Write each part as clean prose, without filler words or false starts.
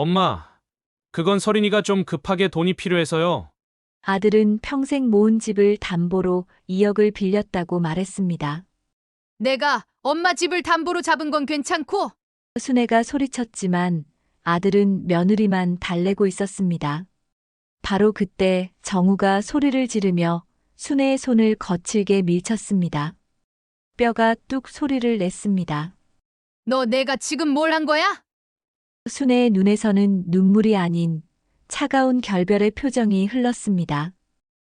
엄마, 그건 서린이가 좀 급하게 돈이 필요해서요. 아들은 평생 모은 집을 담보로 2억을 빌렸다고 말했습니다. 내가 엄마 집을 담보로 잡은 건 괜찮고, 순애가 소리쳤지만 아들은 며느리만 달래고 있었습니다. 바로 그때 정우가 소리를 지르며 순애의 손을 거칠게 밀쳤습니다. 뼈가 뚝 소리를 냈습니다. 너 내가 지금 뭘 한 거야? 순애의 눈에서는 눈물이 아닌 차가운 결별의 표정이 흘렀습니다.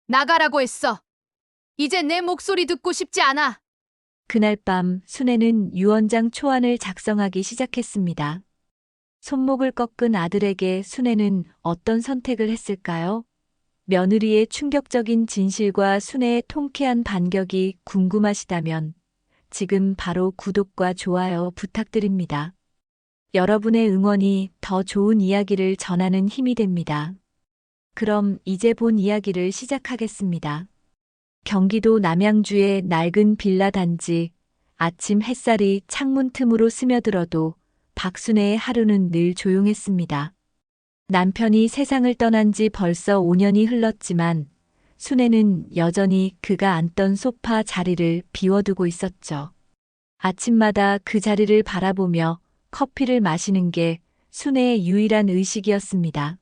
나가라고 했어. 이제 내 목소리 듣고 싶지 않아. 그날 밤 순애는 유언장 초안을 작성하기 시작했습니다. 손목을 꺾은 아들에게 순애는 어떤 선택을 했을까요? 며느리의 충격적인 진실과 순애의 통쾌한 반격이 궁금하시다면 지금 바로 구독과 좋아요 부탁드립니다. 여러분의 응원이 더 좋은 이야기를 전하는 힘이 됩니다. 그럼 이제 본 이야기를 시작하겠습니다. 경기도 남양주의 낡은 빌라 단지. 아침 햇살이 창문 틈으로 스며들어도 박순애의 하루는 늘 조용했습니다. 남편이 세상을 떠난 지 벌써 5년이 흘렀지만 순애는 여전히 그가 앉던 소파 자리를 비워두고 있었죠. 아침마다 그 자리를 바라보며 커피를 마시는 게 순애의 유일한 의식이었습니다.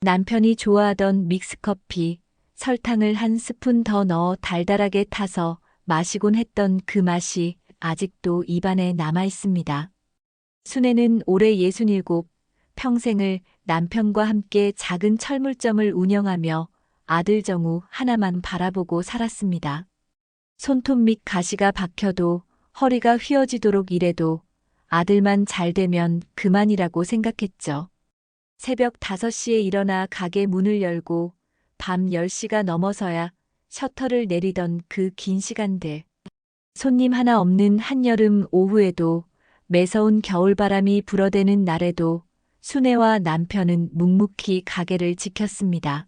남편이 좋아하던 믹스커피, 설탕을 한 스푼 더 넣어 달달하게 타서 마시곤 했던 그 맛이 아직도 입안에 남아 있습니다. 순애는 올해 67, 평생을 남편과 함께 작은 철물점을 운영하며 아들 정우 하나만 바라보고 살았습니다. 손톱 밑 가시가 박혀도 허리가 휘어지도록 일해도 아들만 잘 되면 그만이라고 생각했죠. 새벽 5시에 일어나 가게 문을 열고 밤 10시가 넘어서야 셔터를 내리던 그 긴 시간들. 손님 하나 없는 한여름 오후에도 매서운 겨울바람이 불어대는 날에도 순애와 남편은 묵묵히 가게를 지켰습니다.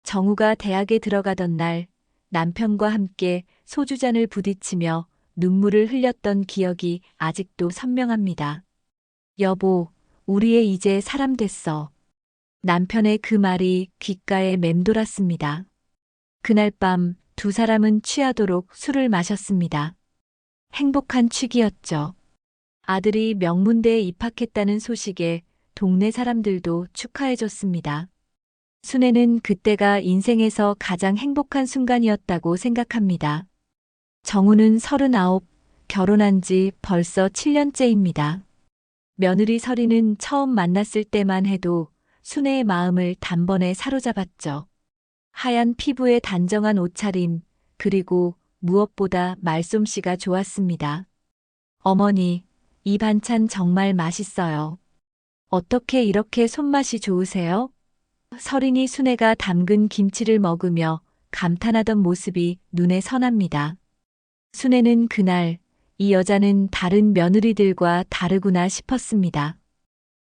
정우가 대학에 들어가던 날 남편과 함께 소주잔을 부딪히며 눈물을 흘렸던 기억이 아직도 선명합니다. 여보, 우리 애 이제 사람 됐어. 남편의 그 말이 귓가에 맴돌았습니다. 그날 밤 두 사람은 취하도록 술을 마셨습니다. 행복한 취기였죠. 아들이 명문대에 입학했다는 소식에 동네 사람들도 축하해줬습니다. 순애는 그때가 인생에서 가장 행복한 순간이었다고 생각합니다. 정우는 39, 결혼한 지 벌써 7년째입니다. 며느리 서리는 처음 만났을 때만 해도 순애의 마음을 단번에 사로잡았죠. 하얀 피부에 단정한 옷차림, 그리고 무엇보다 말솜씨가 좋았습니다. 어머니, 이 반찬 정말 맛있어요. 어떻게 이렇게 손맛이 좋으세요? 서린이 순애가 담근 김치를 먹으며 감탄하던 모습이 눈에 선합니다. 순애는 그날 이 여자는 다른 며느리들과 다르구나 싶었습니다.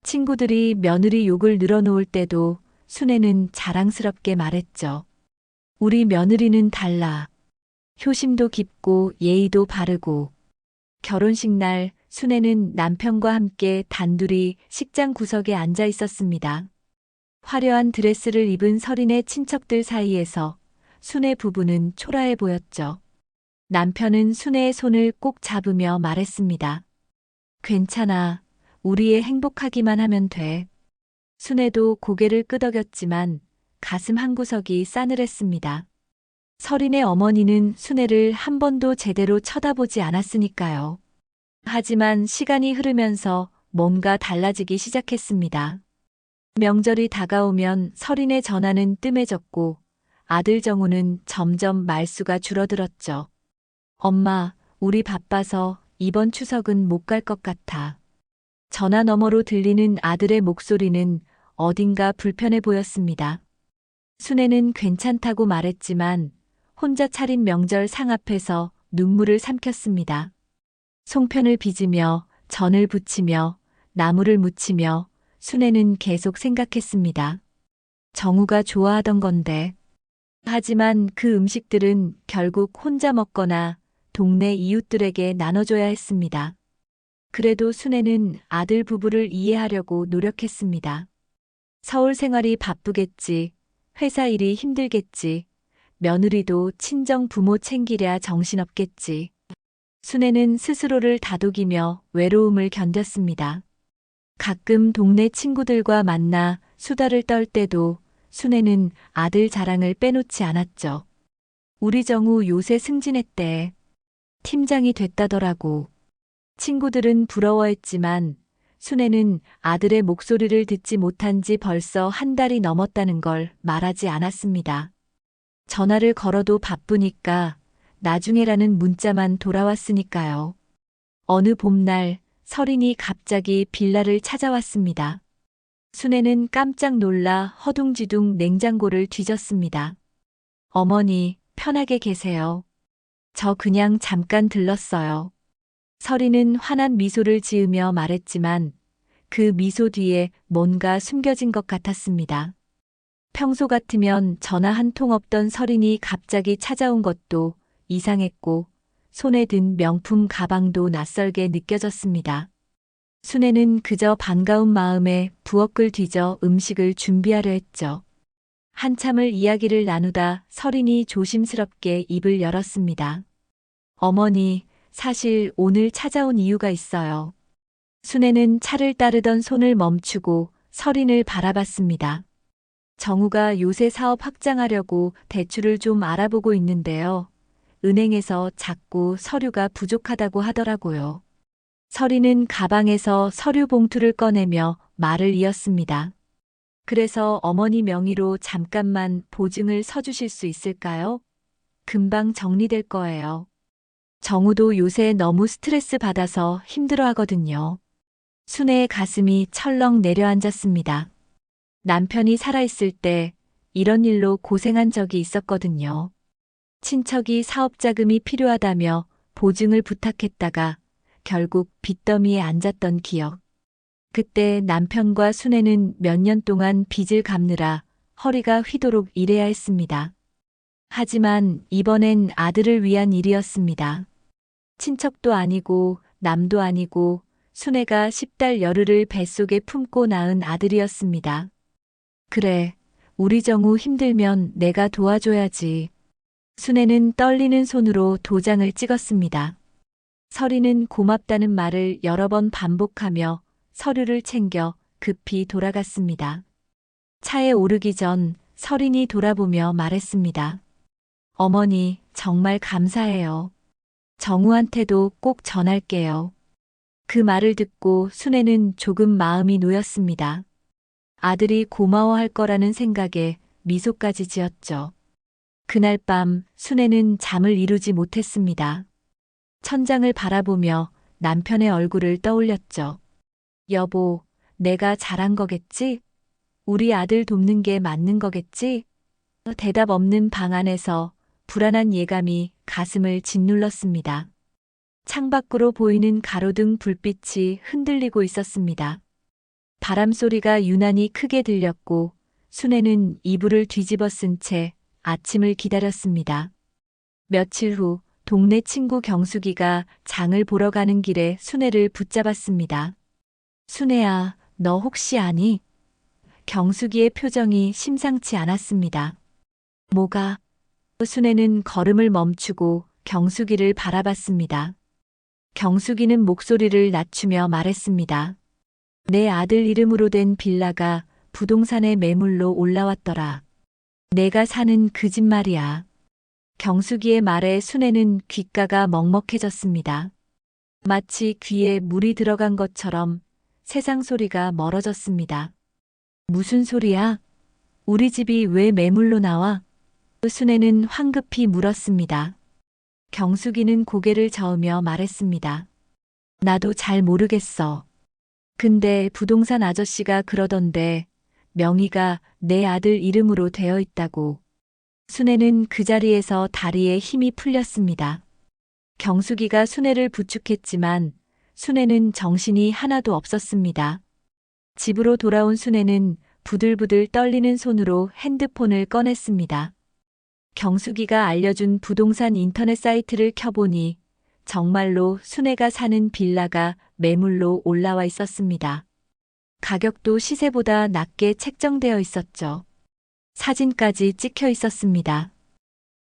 친구들이 며느리 욕을 늘어놓을 때도 순애는 자랑스럽게 말했죠. 우리 며느리는 달라. 효심도 깊고 예의도 바르고. 결혼식 날 순애는 남편과 함께 단둘이 식장 구석에 앉아 있었습니다. 화려한 드레스를 입은 서린의 친척들 사이에서 순애 부부는 초라해 보였죠. 남편은 순애의 손을 꼭 잡으며 말했습니다. 괜찮아. 우리 애 행복하기만 하면 돼. 순애도 고개를 끄덕였지만 가슴 한구석이 싸늘했습니다. 서린의 어머니는 순애를 한 번도 제대로 쳐다보지 않았으니까요. 하지만 시간이 흐르면서 뭔가 달라지기 시작했습니다. 명절이 다가오면 서린의 전화는 뜸해졌고 아들 정우는 점점 말수가 줄어들었죠. 엄마, 우리 바빠서 이번 추석은 못 갈 것 같아. 전화 너머로 들리는 아들의 목소리는 어딘가 불편해 보였습니다. 순애는 괜찮다고 말했지만 혼자 차린 명절 상 앞에서 눈물을 삼켰습니다. 송편을 빚으며 전을 부치며 나물을 무치며 순애는 계속 생각했습니다. 정우가 좋아하던 건데. 하지만 그 음식들은 결국 혼자 먹거나 동네 이웃들에게 나눠줘야 했습니다. 그래도 순애는 아들 부부를 이해하려고 노력했습니다. 서울 생활이 바쁘겠지, 회사 일이 힘들겠지, 며느리도 친정 부모 챙기랴 정신없겠지. 순애는 스스로를 다독이며 외로움을 견뎠습니다. 가끔 동네 친구들과 만나 수다를 떨 때도 순애는 아들 자랑을 빼놓지 않았죠. 우리 정우 요새 승진했대. 팀장이 됐다더라고. 친구들은 부러워했지만 순애는 아들의 목소리를 듣지 못한 지 벌써 한 달이 넘었다는 걸 말하지 않았습니다. 전화를 걸어도 바쁘니까 나중에라는 문자만 돌아왔으니까요. 어느 봄날 설인이 갑자기 빌라를 찾아왔습니다. 순애는 깜짝 놀라 허둥지둥 냉장고를 뒤졌습니다. 어머니, 편하게 계세요. 저 그냥 잠깐 들렀어요. 설이는 환한 미소를 지으며 말했지만 그 미소 뒤에 뭔가 숨겨진 것 같았습니다. 평소 같으면 전화 한 통 없던 설인이 갑자기 찾아온 것도 이상했고 손에 든 명품 가방도 낯설게 느껴졌습니다. 순애는 그저 반가운 마음에 부엌을 뒤져 음식을 준비하려 했죠. 한참을 이야기를 나누다 설인이 조심스럽게 입을 열었습니다. 어머니, 사실 오늘 찾아온 이유가 있어요. 순애는 차를 따르던 손을 멈추고 설인을 바라봤습니다. 정우가 요새 사업 확장하려고 대출을 좀 알아보고 있는데요. 은행에서 자꾸 서류가 부족하다고 하더라고요. 설이는 가방에서 서류 봉투를 꺼내며 말을 이었습니다. 그래서 어머니 명의로 잠깐만 보증을 서주실 수 있을까요? 금방 정리될 거예요. 정우도 요새 너무 스트레스 받아서 힘들어 하거든요. 순애의 가슴이 철렁 내려앉았습니다. 남편이 살아있을 때 이런 일로 고생한 적이 있었거든요. 친척이 사업 자금이 필요하다며 보증을 부탁했다가 결국 빚더미에 앉았던 기억. 그때 남편과 순애는 몇 년 동안 빚을 갚느라 허리가 휘도록 일해야 했습니다. 하지만 이번엔 아들을 위한 일이었습니다. 친척도 아니고 남도 아니고 순애가 10달 열흘을 뱃속에 품고 낳은 아들이었습니다. 그래, 우리 정우 힘들면 내가 도와줘야지. 순애는 떨리는 손으로 도장을 찍었습니다. 설이는 고맙다는 말을 여러 번 반복하며 서류를 챙겨 급히 돌아갔습니다. 차에 오르기 전 설인이 돌아보며 말했습니다. 어머니, 정말 감사해요. 정우한테도 꼭 전할게요. 그 말을 듣고 순애는 조금 마음이 놓였습니다. 아들이 고마워할 거라는 생각에 미소까지 지었죠. 그날 밤 순애는 잠을 이루지 못했습니다. 천장을 바라보며 남편의 얼굴을 떠올렸죠. 여보, 내가 잘한 거겠지? 우리 아들 돕는 게 맞는 거겠지? 대답 없는 방 안에서 불안한 예감이 가슴을 짓눌렀습니다. 창밖으로 보이는 가로등 불빛이 흔들리고 있었습니다. 바람 소리가 유난히 크게 들렸고 순애는 이불을 뒤집어 쓴 채 아침을 기다렸습니다. 며칠 후 동네 친구 경숙이가 장을 보러 가는 길에 순애를 붙잡았습니다. 순애야, 너 혹시 아니? 경숙이의 표정이 심상치 않았습니다. 뭐가? 순애는 걸음을 멈추고 경숙이를 바라봤습니다. 경숙이는 목소리를 낮추며 말했습니다. 내 아들 이름으로 된 빌라가 부동산의 매물로 올라왔더라. 내가 사는 그 집 말이야. 경숙이의 말에 순애는 귓가가 먹먹해졌습니다. 마치 귀에 물이 들어간 것처럼 세상 소리가 멀어졌습니다. 무슨 소리야? 우리 집이 왜 매물로 나와? 순애는 황급히 물었습니다. 경숙이는 고개를 저으며 말했습니다. 나도 잘 모르겠어. 근데 부동산 아저씨가 그러던데 명의가 내 아들 이름으로 되어 있다고. 순애는 그 자리에서 다리에 힘이 풀렸습니다. 경숙이가 순애를 부축했지만 순애는 정신이 하나도 없었습니다. 집으로 돌아온 순애는 부들부들 떨리는 손으로 핸드폰을 꺼냈습니다. 경숙이가 알려준 부동산 인터넷 사이트를 켜보니 정말로 순애가 사는 빌라가 매물로 올라와 있었습니다. 가격도 시세보다 낮게 책정되어 있었죠. 사진까지 찍혀 있었습니다.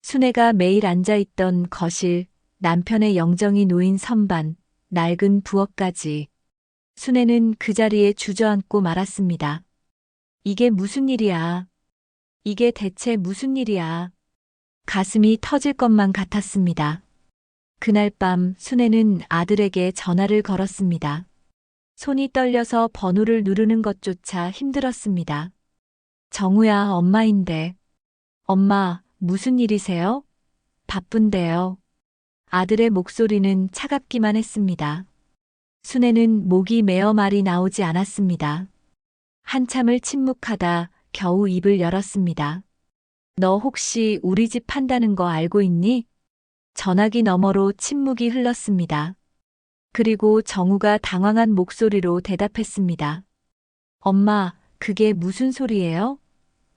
순애가 매일 앉아있던 거실, 남편의 영정이 놓인 선반, 낡은 부엌까지. 순애는 그 자리에 주저앉고 말았습니다. 이게 무슨 일이야? 이게 대체 무슨 일이야? 가슴이 터질 것만 같았습니다. 그날 밤 순애는 아들에게 전화를 걸었습니다. 손이 떨려서 번호를 누르는 것조차 힘들었습니다. 정우야, 엄마인데. 엄마, 무슨 일이세요? 바쁜데요. 아들의 목소리는 차갑기만 했습니다. 순애는 목이 메어 말이 나오지 않았습니다. 한참을 침묵하다 겨우 입을 열었습니다. 너 혹시 우리 집 판다는 거 알고 있니? 전화기 너머로 침묵이 흘렀습니다. 그리고 정우가 당황한 목소리로 대답했습니다. 엄마, 그게 무슨 소리예요?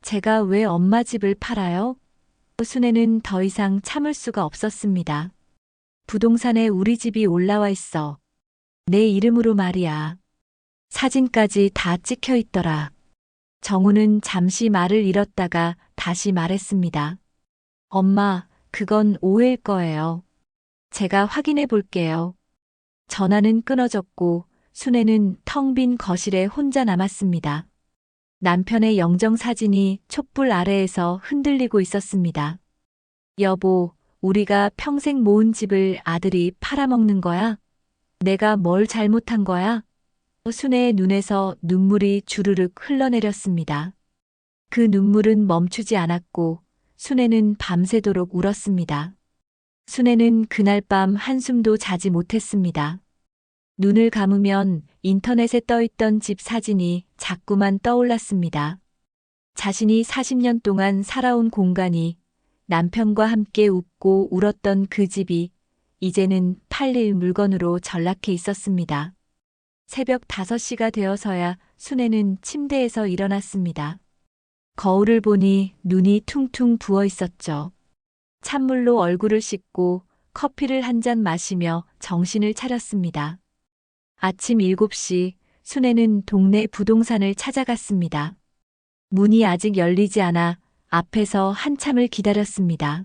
제가 왜 엄마 집을 팔아요? 순애는 더 이상 참을 수가 없었습니다. 부동산에 우리 집이 올라와 있어. 내 이름으로 말이야. 사진까지 다 찍혀 있더라. 정우는 잠시 말을 잃었다가 다시 말했습니다. 엄마, 그건 오해일 거예요. 제가 확인해 볼게요. 전화는 끊어졌고 순애는 텅 빈 거실에 혼자 남았습니다. 남편의 영정 사진이 촛불 아래에서 흔들리고 있었습니다. 여보, 우리가 평생 모은 집을 아들이 팔아먹는 거야? 내가 뭘 잘못한 거야? 순애의 눈에서 눈물이 주르륵 흘러내렸습니다. 그 눈물은 멈추지 않았고 순애는 밤새도록 울었습니다. 순애는 그날 밤 한숨도 자지 못했습니다. 눈을 감으면 인터넷에 떠있던 집 사진이 자꾸만 떠올랐습니다. 자신이 40년 동안 살아온 공간이, 남편과 함께 웃고 울었던 그 집이 이제는 팔릴 물건으로 전락해 있었습니다. 새벽 5시가 되어서야 순애는 침대에서 일어났습니다. 거울을 보니 눈이 퉁퉁 부어 있었죠. 찬물로 얼굴을 씻고 커피를 한 잔 마시며 정신을 차렸습니다. 아침 7시 순애는 동네 부동산을 찾아갔습니다. 문이 아직 열리지 않아 앞에서 한참을 기다렸습니다.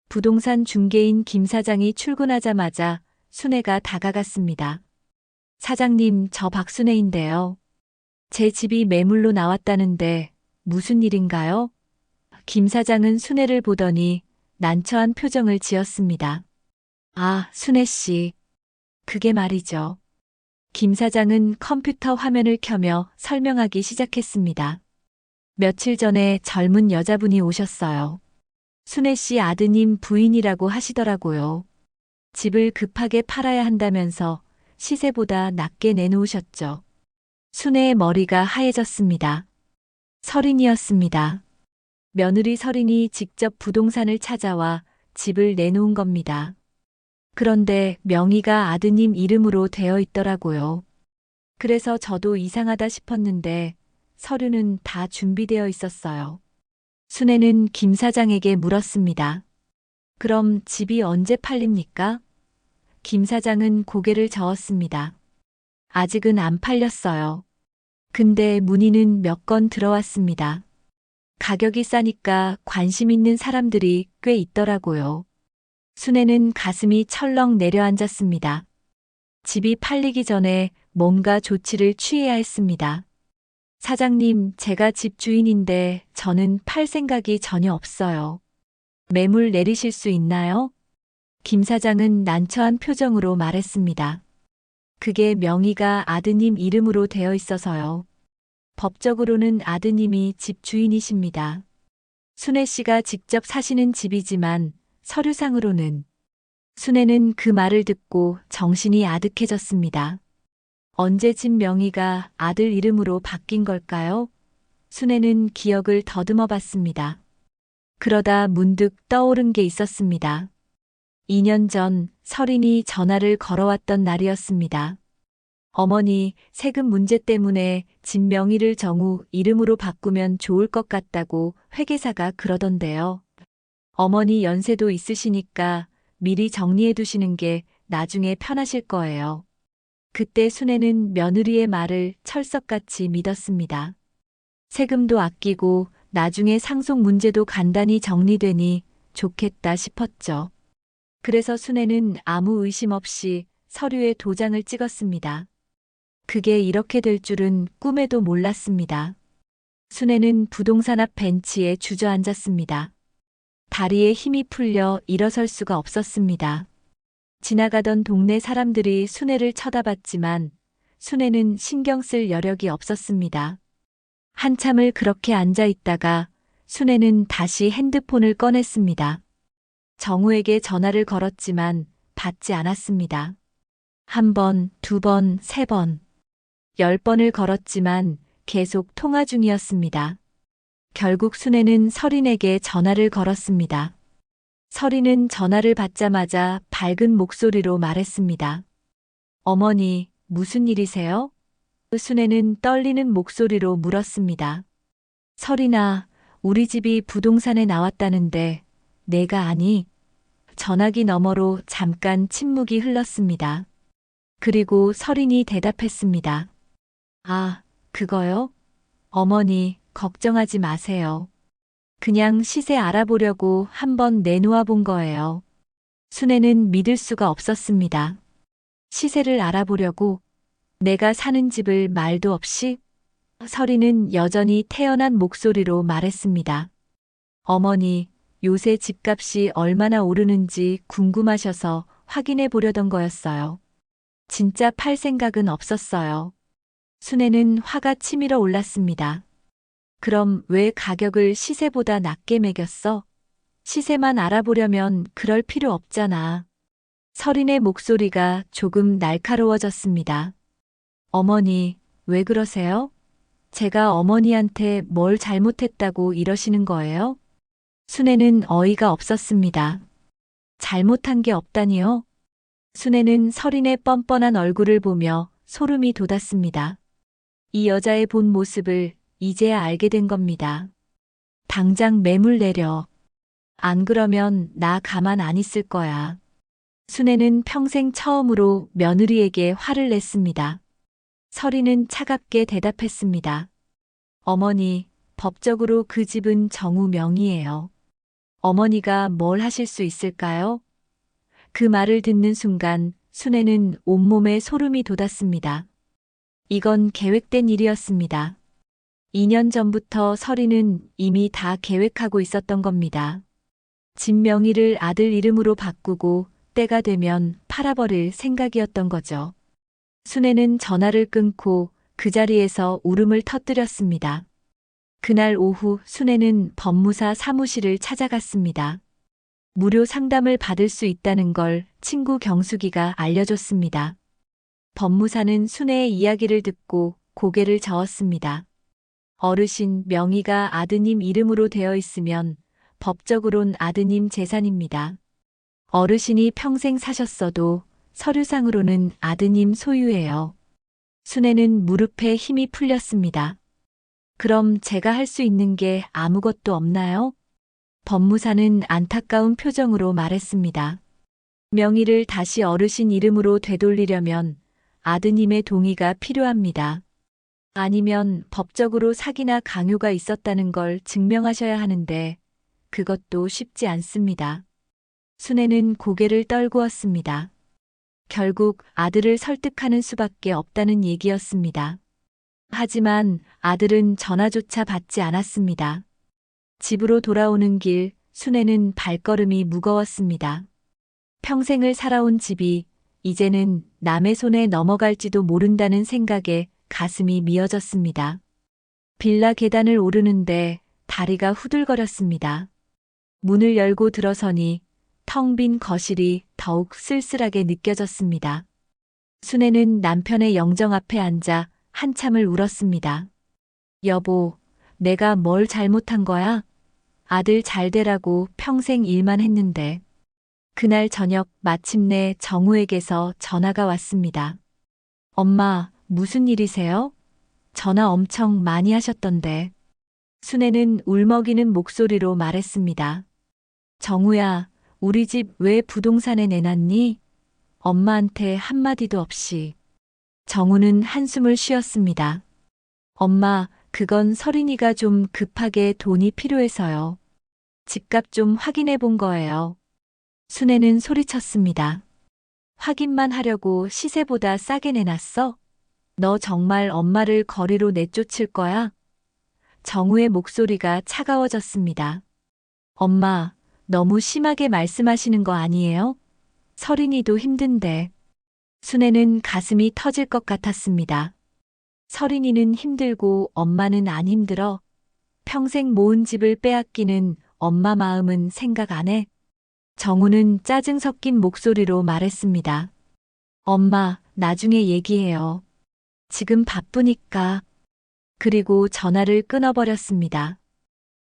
부동산 중개인 김 사장이 출근하자마자 순애가 다가갔습니다. 사장님, 저 박순애인데요. 제 집이 매물로 나왔다는데 무슨 일인가요? 김 사장은 순애를 보더니 난처한 표정을 지었습니다. 아, 순애 씨. 그게 말이죠. 김 사장은 컴퓨터 화면을 켜며 설명하기 시작했습니다. 며칠 전에 젊은 여자분이 오셨어요. 순애 씨 아드님 부인이라고 하시더라고요. 집을 급하게 팔아야 한다면서 시세보다 낮게 내놓으셨죠. 순애의 머리가 하얘졌습니다. 설인이었습니다. 며느리 설인이 직접 부동산을 찾아와 집을 내놓은 겁니다. 그런데 명의가 아드님 이름으로 되어 있더라고요. 그래서 저도 이상하다 싶었는데 서류는 다 준비되어 있었어요. 순애는 김 사장에게 물었습니다. 그럼 집이 언제 팔립니까? 김 사장은 고개를 저었습니다. 아직은 안 팔렸어요. 근데 문의는 몇 건 들어왔습니다. 가격이 싸니까 관심 있는 사람들이 꽤 있더라고요. 순애는 가슴이 철렁 내려앉았습니다. 집이 팔리기 전에 뭔가 조치를 취해야 했습니다. 사장님, 제가 집 주인인데 저는 팔 생각이 전혀 없어요. 매물 내리실 수 있나요? 김 사장은 난처한 표정으로 말했습니다. 그게 명의가 아드님 이름으로 되어 있어서요. 법적으로는 아드님이 집 주인이십니다. 순애 씨가 직접 사시는 집이지만 서류상으로는. 순애는 그 말을 듣고 정신이 아득해졌습니다. 언제 집 명의가 아들 이름으로 바뀐 걸까요? 순애는 기억을 더듬어 봤습니다. 그러다 문득 떠오른 게 있었습니다. 2년 전 설인이 전화를 걸어왔던 날이었습니다. 어머니, 세금 문제 때문에 집 명의를 정우 이름으로 바꾸면 좋을 것 같다고 회계사가 그러던데요. 어머니 연세도 있으시니까 미리 정리해 두시는 게 나중에 편하실 거예요. 그때 순애는 며느리의 말을 철석같이 믿었습니다. 세금도 아끼고 나중에 상속 문제도 간단히 정리되니 좋겠다 싶었죠. 그래서 순애는 아무 의심 없이 서류에 도장을 찍었습니다. 그게 이렇게 될 줄은 꿈에도 몰랐습니다. 순애는 부동산 앞 벤치에 주저앉았습니다. 다리에 힘이 풀려 일어설 수가 없었습니다. 지나가던 동네 사람들이 순애를 쳐다봤지만 순애는 신경 쓸 여력이 없었습니다. 한참을 그렇게 앉아 있다가 순애는 다시 핸드폰을 꺼냈습니다. 정우에게 전화를 걸었지만 받지 않았습니다. 1번, 2번, 3번, 10번을 걸었지만 계속 통화 중이었습니다. 결국 순애는 서린에게 전화를 걸었습니다. 서린은 전화를 받자마자 밝은 목소리로 말했습니다. 어머니, 무슨 일이세요? 순애는 떨리는 목소리로 물었습니다. 서린아, 우리 집이 부동산에 나왔다는데 내가 아니? 전화기 너머로 잠깐 침묵이 흘렀습니다. 그리고 서린이 대답했습니다. 아, 그거요? 어머니, 걱정하지 마세요. 그냥 시세 알아보려고 한번 내놓아 본 거예요. 순애는 믿을 수가 없었습니다. 시세를 알아보려고 내가 사는 집을 말도 없이? 서린은 여전히 태연한 목소리로 말했습니다. 어머니, 요새 집값이 얼마나 오르는지 궁금하셔서 확인해 보려던 거였어요. 진짜 팔 생각은 없었어요. 순애는 화가 치밀어 올랐습니다. 그럼 왜 가격을 시세보다 낮게 매겼어? 시세만 알아보려면 그럴 필요 없잖아. 서린의 목소리가 조금 날카로워졌습니다. 어머니, 왜 그러세요? 제가 어머니한테 뭘 잘못했다고 이러시는 거예요? 순애는 어이가 없었습니다. 잘못한 게 없다니요? 순애는 서린의 뻔뻔한 얼굴을 보며 소름이 돋았습니다. 이 여자의 본 모습을 이제야 알게 된 겁니다. 당장 매물 내려. 안 그러면 나 가만 안 있을 거야. 순애는 평생 처음으로 며느리에게 화를 냈습니다. 서린은 차갑게 대답했습니다. 어머니, 법적으로 그 집은 정우 명의예요. 어머니가 뭘 하실 수 있을까요? 그 말을 듣는 순간 순애는 온몸에 소름이 돋았습니다. 이건 계획된 일이었습니다. 2년 전부터 서린은 이미 다 계획하고 있었던 겁니다. 집 명의를 아들 이름으로 바꾸고 때가 되면 팔아버릴 생각이었던 거죠. 순애는 전화를 끊고 그 자리에서 울음을 터뜨렸습니다. 그날 오후 순애는 법무사 사무실을 찾아갔습니다. 무료 상담을 받을 수 있다는 걸 친구 경숙이가 알려줬습니다. 법무사는 순애의 이야기를 듣고 고개를 저었습니다. 어르신 명의가 아드님 이름으로 되어 있으면 법적으론 아드님 재산입니다. 어르신이 평생 사셨어도 서류상으로는 아드님 소유예요. 순애는 무릎에 힘이 풀렸습니다. 그럼 제가 할 수 있는 게 아무것도 없나요? 법무사는 안타까운 표정으로 말했습니다. 명의를 다시 어르신 이름으로 되돌리려면 아드님의 동의가 필요합니다. 아니면 법적으로 사기나 강요가 있었다는 걸 증명하셔야 하는데 그것도 쉽지 않습니다. 순애는 고개를 떨구었습니다. 결국 아들을 설득하는 수밖에 없다는 얘기였습니다. 하지만 아들은 전화조차 받지 않았습니다. 집으로 돌아오는 길 순애는 발걸음이 무거웠습니다. 평생을 살아온 집이 이제는 남의 손에 넘어갈지도 모른다는 생각에 가슴이 미어졌습니다. 빌라 계단을 오르는데 다리가 후들거렸습니다. 문을 열고 들어서니 텅 빈 거실이 더욱 쓸쓸하게 느껴졌습니다. 순애는 남편의 영정 앞에 앉아 한참을 울었습니다. 여보, 내가 뭘 잘못한 거야? 아들 잘 되라고 평생 일만 했는데. 그날 저녁 마침내 정우에게서 전화가 왔습니다. 엄마, 무슨 일이세요? 전화 엄청 많이 하셨던데. 순애는 울먹이는 목소리로 말했습니다. 정우야, 우리 집 왜 부동산에 내놨니? 엄마한테 한마디도 없이. 정우는 한숨을 쉬었습니다. 엄마, 그건 서린이가 좀 급하게 돈이 필요해서요. 집값 좀 확인해 본 거예요. 순애는 소리쳤습니다. 확인만 하려고 시세보다 싸게 내놨어? 너 정말 엄마를 거리로 내쫓을 거야? 정우의 목소리가 차가워졌습니다. 엄마, 너무 심하게 말씀하시는 거 아니에요? 서린이도 힘든데. 순애는 가슴이 터질 것 같았습니다. 서린이는 힘들고 엄마는 안 힘들어. 평생 모은 집을 빼앗기는 엄마 마음은 생각 안 해? 정우는 짜증 섞인 목소리로 말했습니다. 엄마, 나중에 얘기해요. 지금 바쁘니까. 그리고 전화를 끊어버렸습니다.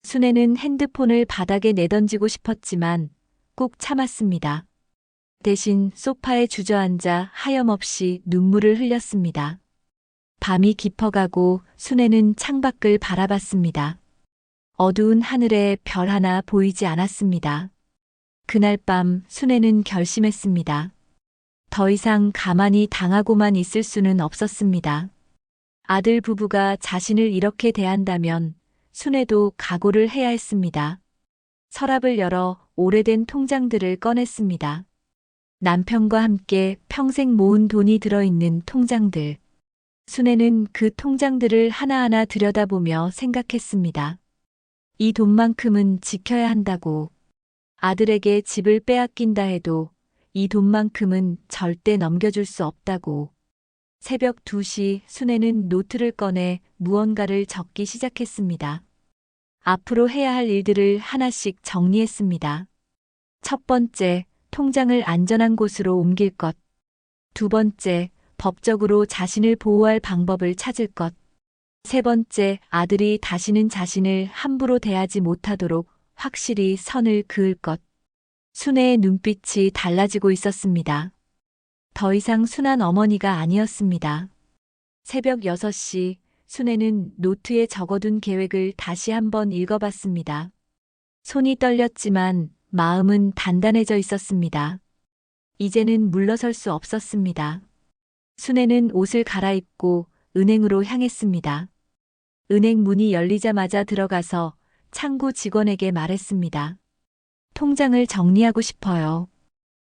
순애는 핸드폰을 바닥에 내던지고 싶었지만 꼭 참았습니다. 대신 소파에 주저앉아 하염없이 눈물을 흘렸습니다. 밤이 깊어가고 순애는 창밖을 바라봤습니다. 어두운 하늘에 별 하나 보이지 않았습니다. 그날 밤 순애는 결심했습니다. 더 이상 가만히 당하고만 있을 수는 없었습니다. 아들 부부가 자신을 이렇게 대한다면 순애도 각오를 해야 했습니다. 서랍을 열어 오래된 통장들을 꺼냈습니다. 남편과 함께 평생 모은 돈이 들어있는 통장들. 순애는 그 통장들을 하나하나 들여다보며 생각했습니다. 이 돈만큼은 지켜야 한다고. 아들에게 집을 빼앗긴다 해도 이 돈만큼은 절대 넘겨줄 수 없다고. 새벽 2시 순애는 노트를 꺼내 무언가를 적기 시작했습니다. 앞으로 해야 할 일들을 하나씩 정리했습니다. 첫 번째, 통장을 안전한 곳으로 옮길 것. 두 번째, 법적으로 자신을 보호할 방법을 찾을 것. 세 번째, 아들이 다시는 자신을 함부로 대하지 못하도록 확실히 선을 그을 것. 순애의 눈빛이 달라지고 있었습니다. 더 이상 순한 어머니가 아니었습니다. 새벽 6시, 순애는 노트에 적어둔 계획을 다시 한번 읽어봤습니다. 손이 떨렸지만 마음은 단단해져 있었습니다. 이제는 물러설 수 없었습니다. 순애는 옷을 갈아입고 은행으로 향했습니다. 은행 문이 열리자마자 들어가서 창구 직원에게 말했습니다. 통장을 정리하고 싶어요.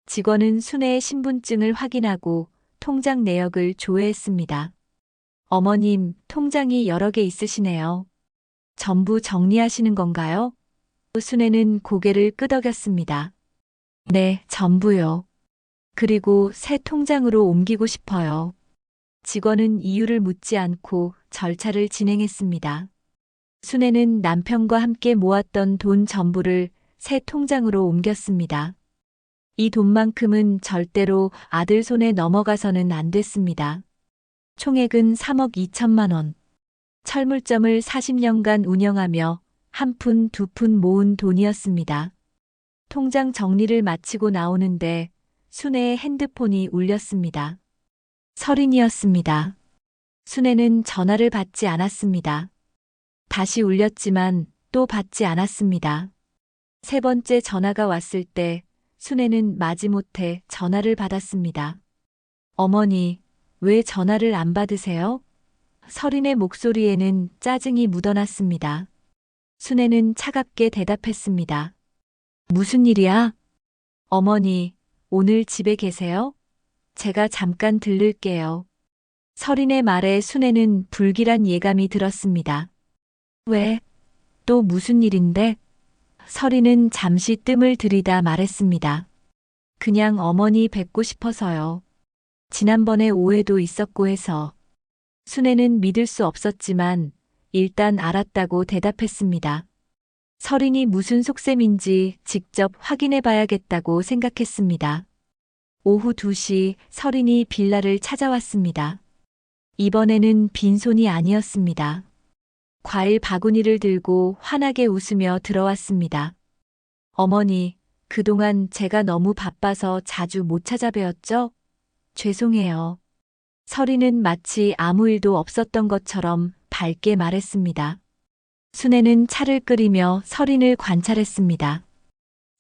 직원은 순애의 신분증을 확인하고 통장 내역을 조회했습니다. 어머님, 통장이 여러 개 있으시네요. 전부 정리하시는 건가요? 순애는 고개를 끄덕였습니다. 네, 전부요. 그리고 새 통장으로 옮기고 싶어요. 직원은 이유를 묻지 않고 절차를 진행했습니다. 순애는 남편과 함께 모았던 돈 전부를 새 통장으로 옮겼습니다. 이 돈만큼은 절대로 아들 손에 넘어가서는 안 됐습니다. 총액은 3억 2천만 원. 철물점을 40년간 운영하며 한 푼, 두 푼 모은 돈이었습니다. 통장 정리를 마치고 나오는데 순애의 핸드폰이 울렸습니다. 서린이었습니다. 순애는 전화를 받지 않았습니다. 다시 울렸지만 또 받지 않았습니다. 세 번째 전화가 왔을 때 순애는 마지못해 전화를 받았습니다. 어머니, 왜 전화를 안 받으세요? 서린의 목소리에는 짜증이 묻어났습니다. 순애는 차갑게 대답했습니다. 무슨 일이야? 어머니, 오늘 집에 계세요? 제가 잠깐 들를게요. 서린의 말에 순애는 불길한 예감이 들었습니다. 왜? 또 무슨 일인데? 서린은 잠시 뜸을 들이다 말했습니다. 그냥 어머니 뵙고 싶어서요. 지난번에 오해도 있었고 해서. 순애는 믿을 수 없었지만 일단 알았다고 대답했습니다. 서린이 무슨 속셈인지 직접 확인해 봐야겠다고 생각했습니다. 오후 2시 서린이 빌라를 찾아왔습니다. 이번에는 빈손이 아니었습니다. 과일 바구니를 들고 환하게 웃으며 들어왔습니다. 어머니, 그동안 제가 너무 바빠서 자주 못 찾아뵈었죠? 죄송해요. 서린은 마치 아무 일도 없었던 것처럼 밝게 말했습니다. 순애는 차를 끓이며 서린을 관찰했습니다.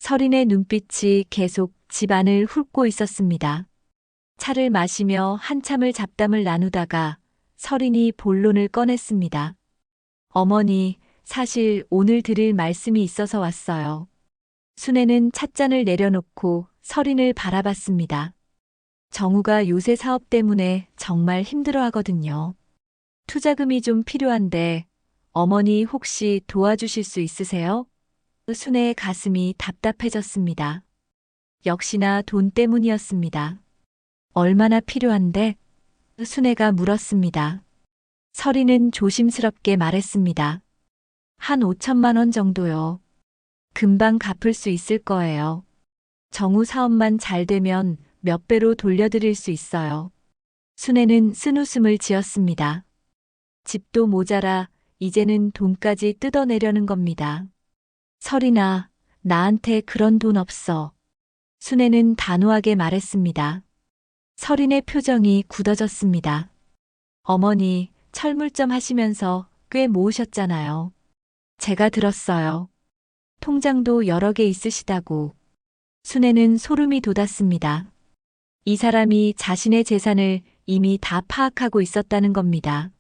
서린의 눈빛이 계속 집 안을 훑고 있었습니다. 차를 마시며 한참을 잡담을 나누다가 설인이 본론을 꺼냈습니다. 어머니, 사실 오늘 드릴 말씀이 있어서 왔어요. 순애는 찻잔을 내려놓고 설인을 바라봤습니다. 정우가 요새 사업 때문에 정말 힘들어 하거든요. 투자금이 좀 필요한데 어머니 혹시 도와주실 수 있으세요? 순애의 가슴이 답답해졌습니다. 역시나 돈 때문이었습니다. 얼마나 필요한데? 순애가 물었습니다. 설이는 조심스럽게 말했습니다. 한 5천만 원 정도요. 금방 갚을 수 있을 거예요. 정우 사업만 잘 되면 몇 배로 돌려드릴 수 있어요. 순애는 쓴웃음을 지었습니다. 집도 모자라 이제는 돈까지 뜯어내려는 겁니다. 설이나, 나한테 그런 돈 없어. 순애는 단호하게 말했습니다. 설인의 표정이 굳어졌습니다. 어머니, 철물점 하시면서 꽤 모으셨잖아요. 제가 들었어요. 통장도 여러 개 있으시다고. 순애는 소름이 돋았습니다. 이 사람이 자신의 재산을 이미 다 파악하고 있었다는 겁니다.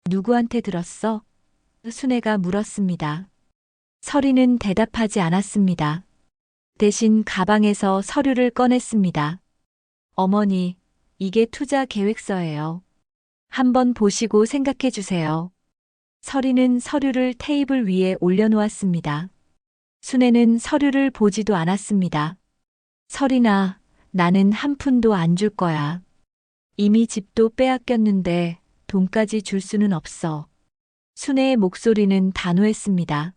누구한테 들었어? 순애가 물었습니다. 설이는 대답하지 않았습니다. 대신 가방에서 서류를 꺼냈습니다. 어머니, 이게 투자 계획서예요. 한번 보시고 생각해 주세요. 설이는 서류를 테이블 위에 올려놓았습니다. 순애는 서류를 보지도 않았습니다. 설이나, 나는 한 푼도 안 줄 거야. 이미 집도 빼앗겼는데 돈까지 줄 수는 없어. 순애의 목소리는 단호했습니다.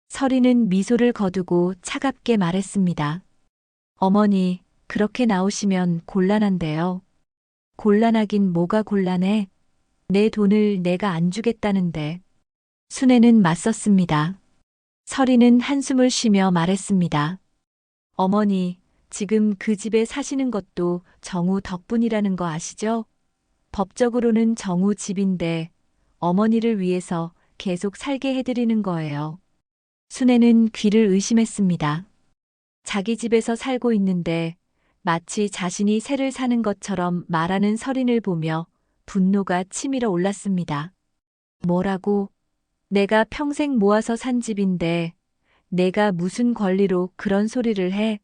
설이는 미소를 거두고 차갑게 말했습니다. 어머니, 그렇게 나오시면 곤란한데요. 곤란하긴 뭐가 곤란해? 내 돈을 내가 안 주겠다는데. 순애는 맞섰습니다. 설이는 한숨을 쉬며 말했습니다. 어머니, 지금 그 집에 사시는 것도 정우 덕분이라는 거 아시죠? 법적으로는 정우 집인데 어머니를 위해서 계속 살게 해드리는 거예요. 순애는 귀를 의심했습니다. 자기 집에서 살고 있는데 마치 자신이 새를 사는 것처럼 말하는 설인을 보며 분노가 치밀어 올랐습니다. 뭐라고? 내가 평생 모아서 산 집인데 내가 무슨 권리로 그런 소리를 해?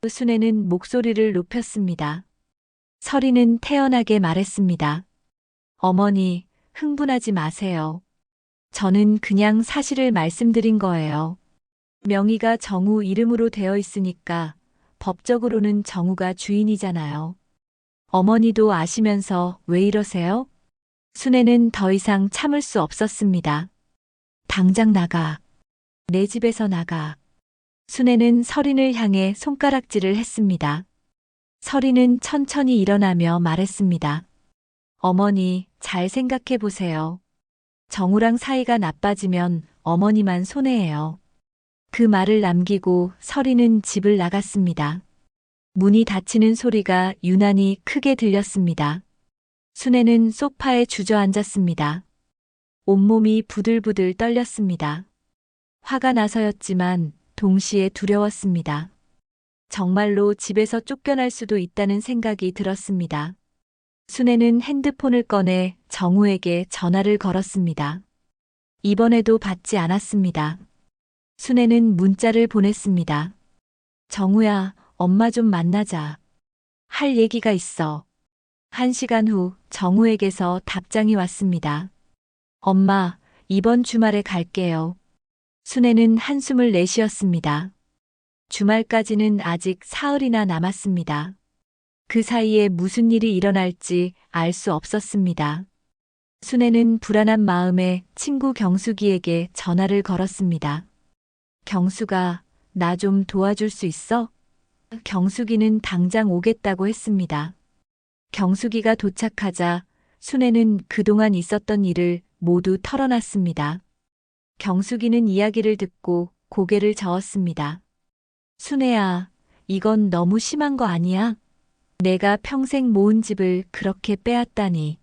순애는 목소리를 높였습니다. 설이는 태연하게 말했습니다. 어머니, 흥분하지 마세요. 저는 그냥 사실을 말씀드린 거예요. 명의가 정우 이름으로 되어 있으니까 법적으로는 정우가 주인이잖아요. 어머니도 아시면서 왜 이러세요? 순애는 더 이상 참을 수 없었습니다. 당장 나가. 내 집에서 나가. 순애는 설인을 향해 손가락질을 했습니다. 설인은 천천히 일어나며 말했습니다. 어머니, 잘 생각해 보세요. 정우랑 사이가 나빠지면 어머니만 손해예요. 그 말을 남기고 설이는 집을 나갔습니다. 문이 닫히는 소리가 유난히 크게 들렸습니다. 순애는 소파에 주저앉았습니다. 온몸이 부들부들 떨렸습니다. 화가 나서였지만 동시에 두려웠습니다. 정말로 집에서 쫓겨날 수도 있다는 생각이 들었습니다. 순애는 핸드폰을 꺼내 정우에게 전화를 걸었습니다. 이번에도 받지 않았습니다. 순애는 문자를 보냈습니다. 정우야, 엄마 좀 만나자. 할 얘기가 있어. 1시간 후 정우에게서 답장이 왔습니다. 엄마, 이번 주말에 갈게요. 순애는 한숨을 내쉬었습니다. 주말까지는 아직 사흘이나 남았습니다. 그 사이에 무슨 일이 일어날지 알 수 없었습니다. 순애는 불안한 마음에 친구 경숙이에게 전화를 걸었습니다. 경숙아, 나 좀 도와줄 수 있어? 경숙이는 당장 오겠다고 했습니다. 경숙이가 도착하자 순애는 그동안 있었던 일을 모두 털어놨습니다. 경숙이는 이야기를 듣고 고개를 저었습니다. 순애야, 이건 너무 심한 거 아니야? 내가 평생 모은 집을 그렇게 빼앗다니.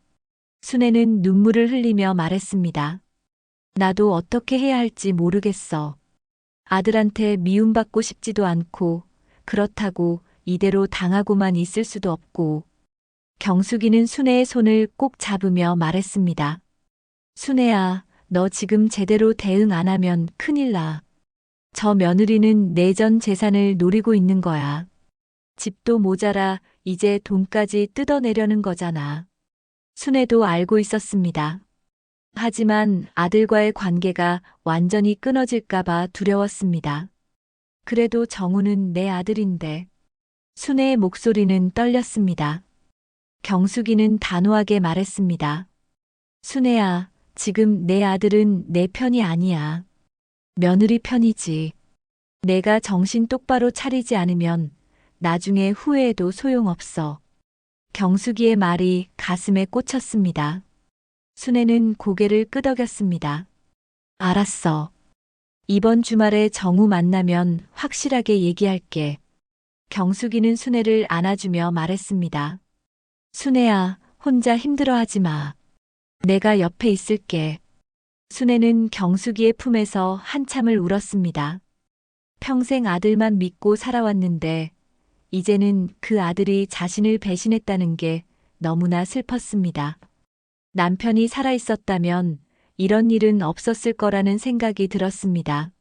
순애는 눈물을 흘리며 말했습니다. 나도 어떻게 해야 할지 모르겠어. 아들한테 미움받고 싶지도 않고 그렇다고 이대로 당하고만 있을 수도 없고 경숙이는 순애의 손을 꼭 잡으며 말했습니다. 순애야, 너 지금 제대로 대응 안 하면 큰일 나. 저 며느리는 내 전 재산을 노리고 있는 거야. 집도 모자라 이제 돈까지 뜯어내려는 거잖아. 순애도 알고 있었습니다. 하지만 아들과의 관계가 완전히 끊어질까봐 두려웠습니다. 그래도 정우는 내 아들인데. 순애의 목소리는 떨렸습니다. 경숙이는 단호하게 말했습니다. 순애야, 지금 내 아들은 내 편이 아니야. 며느리 편이지. 내가 정신 똑바로 차리지 않으면 나중에 후회해도 소용없어. 경숙이의 말이 가슴에 꽂혔습니다. 순애는 고개를 끄덕였습니다. 알았어. 이번 주말에 정우 만나면 확실하게 얘기할게. 경숙이는 순애를 안아주며 말했습니다. 순애야, 혼자 힘들어하지 마. 내가 옆에 있을게. 순애는 경숙이의 품에서 한참을 울었습니다. 평생 아들만 믿고 살아왔는데 이제는 그 아들이 자신을 배신했다는 게 너무나 슬펐습니다. 남편이 살아있었다면 이런 일은 없었을 거라는 생각이 들었습니다.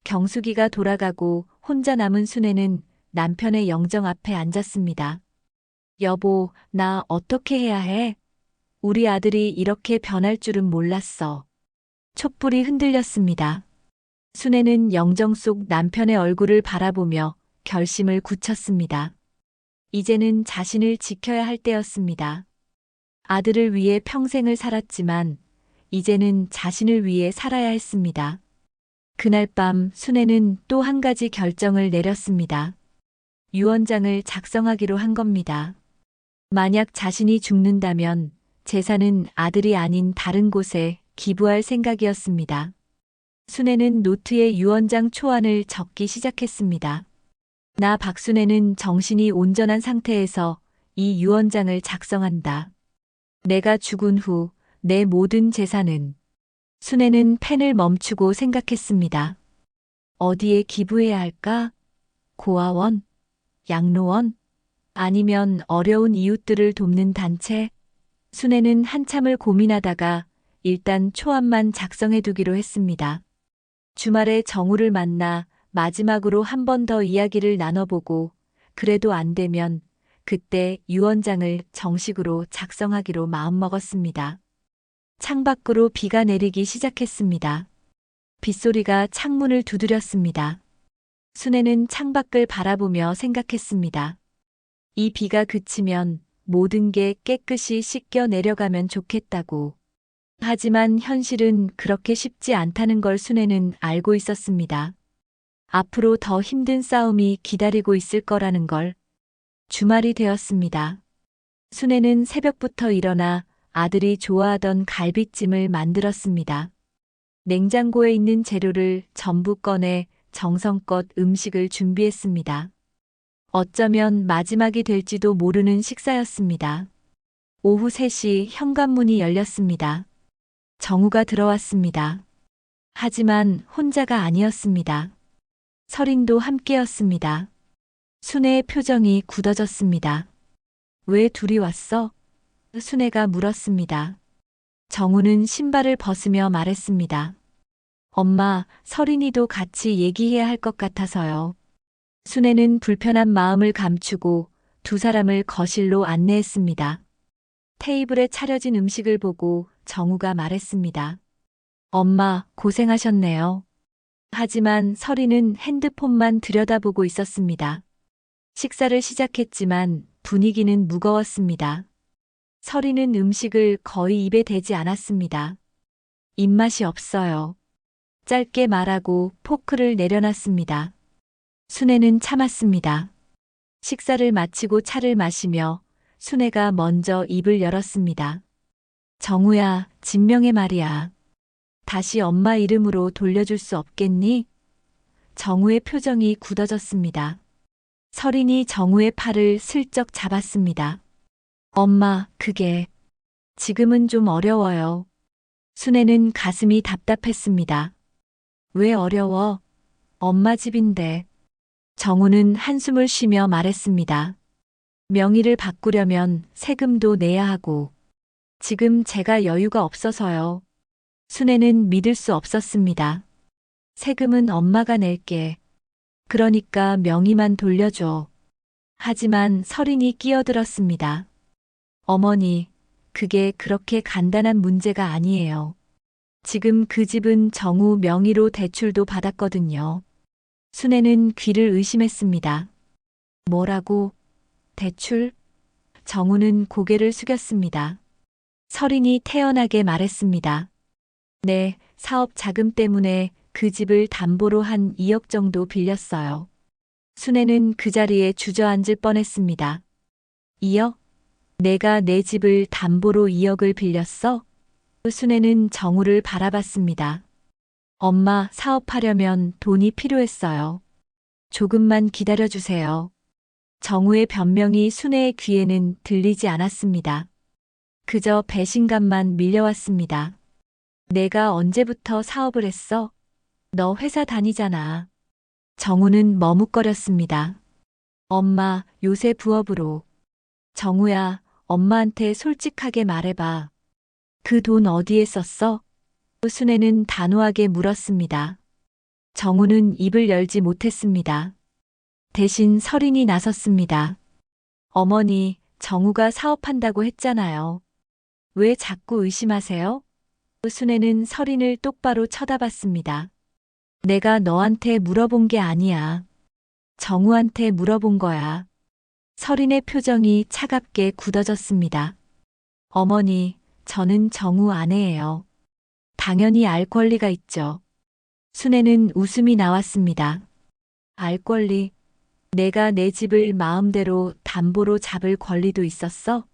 경숙이가 돌아가고 혼자 남은 순애는 남편의 영정 앞에 앉았습니다. 여보, 나 어떻게 해야 해? 우리 아들이 이렇게 변할 줄은 몰랐어. 촛불이 흔들렸습니다. 순애는 영정 속 남편의 얼굴을 바라보며 결심을 굳혔습니다. 이제는 자신을 지켜야 할 때였습니다. 아들을 위해 평생을 살았지만 이제는 자신을 위해 살아야 했습니다. 그날 밤 순애는 또 한 가지 결정을 내렸습니다. 유언장을 작성하기로 한 겁니다. 만약 자신이 죽는다면 재산은 아들이 아닌 다른 곳에 기부할 생각이었습니다. 순애는 노트에 유언장 초안을 적기 시작했습니다. 나 박순애는 정신이 온전한 상태에서 이 유언장을 작성한다. 내가 죽은 후 내 모든 재산은. 순애는 펜을 멈추고 생각했습니다. 어디에 기부해야 할까? 고아원? 양로원? 아니면 어려운 이웃들을 돕는 단체? 순애는 한참을 고민하다가 일단 초안만 작성해 두기로 했습니다. 주말에 정우를 만나 마지막으로 한 번 더 이야기를 나눠보고 그래도 안 되면 그때 유언장을 정식으로 작성하기로 마음먹었습니다. 창밖으로 비가 내리기 시작했습니다. 빗소리가 창문을 두드렸습니다. 순애는 창밖을 바라보며 생각했습니다. 이 비가 그치면 모든 게 깨끗이 씻겨 내려가면 좋겠다고. 하지만 현실은 그렇게 쉽지 않다는 걸 순애는 알고 있었습니다. 앞으로 더 힘든 싸움이 기다리고 있을 거라는 걸. 주말이 되었습니다. 순애는 새벽부터 일어나 아들이 좋아하던 갈비찜을 만들었습니다. 냉장고에 있는 재료를 전부 꺼내 정성껏 음식을 준비했습니다. 어쩌면 마지막이 될지도 모르는 식사였습니다. 오후 3시 현관문이 열렸습니다. 정우가 들어왔습니다. 하지만 혼자가 아니었습니다. 서린도 함께였습니다. 순애의 표정이 굳어졌습니다. 왜 둘이 왔어? 순애가 물었습니다. 정우는 신발을 벗으며 말했습니다. 엄마, 서린이도 같이 얘기해야 할 것 같아서요. 순애는 불편한 마음을 감추고 두 사람을 거실로 안내했습니다. 테이블에 차려진 음식을 보고 정우가 말했습니다. 엄마, 고생하셨네요. 하지만 서린은 핸드폰만 들여다보고 있었습니다. 식사를 시작했지만 분위기는 무거웠습니다. 서린은 음식을 거의 입에 대지 않았습니다. 입맛이 없어요. 짧게 말하고 포크를 내려놨습니다. 순애는 참았습니다. 식사를 마치고 차를 마시며 순애가 먼저 입을 열었습니다. 정우야, 진명의 말이야. 다시 엄마 이름으로 돌려줄 수 없겠니? 정우의 표정이 굳어졌습니다. 서린이 정우의 팔을 슬쩍 잡았습니다. 엄마, 그게 지금은 좀 어려워요. 순애는 가슴이 답답했습니다. 왜 어려워? 엄마 집인데. 정우는 한숨을 쉬며 말했습니다. 명의를 바꾸려면 세금도 내야 하고 지금 제가 여유가 없어서요. 순애는 믿을 수 없었습니다. 세금은 엄마가 낼게. 그러니까 명의만 돌려줘. 하지만 설인이 끼어들었습니다. 어머니, 그게 그렇게 간단한 문제가 아니에요. 지금 그 집은 정우 명의로 대출도 받았거든요. 순애는 귀를 의심했습니다. 뭐라고? 대출? 정우는 고개를 숙였습니다. 설인이 태연하게 말했습니다. 네, 사업 자금 때문에 그 집을 담보로 한 2억 정도 빌렸어요. 순애는 그 자리에 주저앉을 뻔했습니다. 2억? 내가 내 집을 담보로 2억을 빌렸어? 순애는 정우를 바라봤습니다. 엄마, 사업하려면 돈이 필요했어요. 조금만 기다려주세요. 정우의 변명이 순애의 귀에는 들리지 않았습니다. 그저 배신감만 밀려왔습니다. 내가 언제부터 사업을 했어? 너 회사 다니잖아. 정우는 머뭇거렸습니다. 엄마, 요새 부업으로. 정우야, 엄마한테 솔직하게 말해봐. 그 돈 어디에 썼어? 순애는 단호하게 물었습니다. 정우는 입을 열지 못했습니다. 대신 설인이 나섰습니다. 어머니, 정우가 사업한다고 했잖아요. 왜 자꾸 의심하세요? 순애는 설인을 똑바로 쳐다봤습니다. 내가 너한테 물어본 게 아니야. 정우한테 물어본 거야. 설인의 표정이 차갑게 굳어졌습니다. 어머니, 저는 정우 아내예요. 당연히 알 권리가 있죠. 순애는 웃음이 나왔습니다. 알 권리? 내가 내 집을 마음대로 담보로 잡을 권리도 있었어?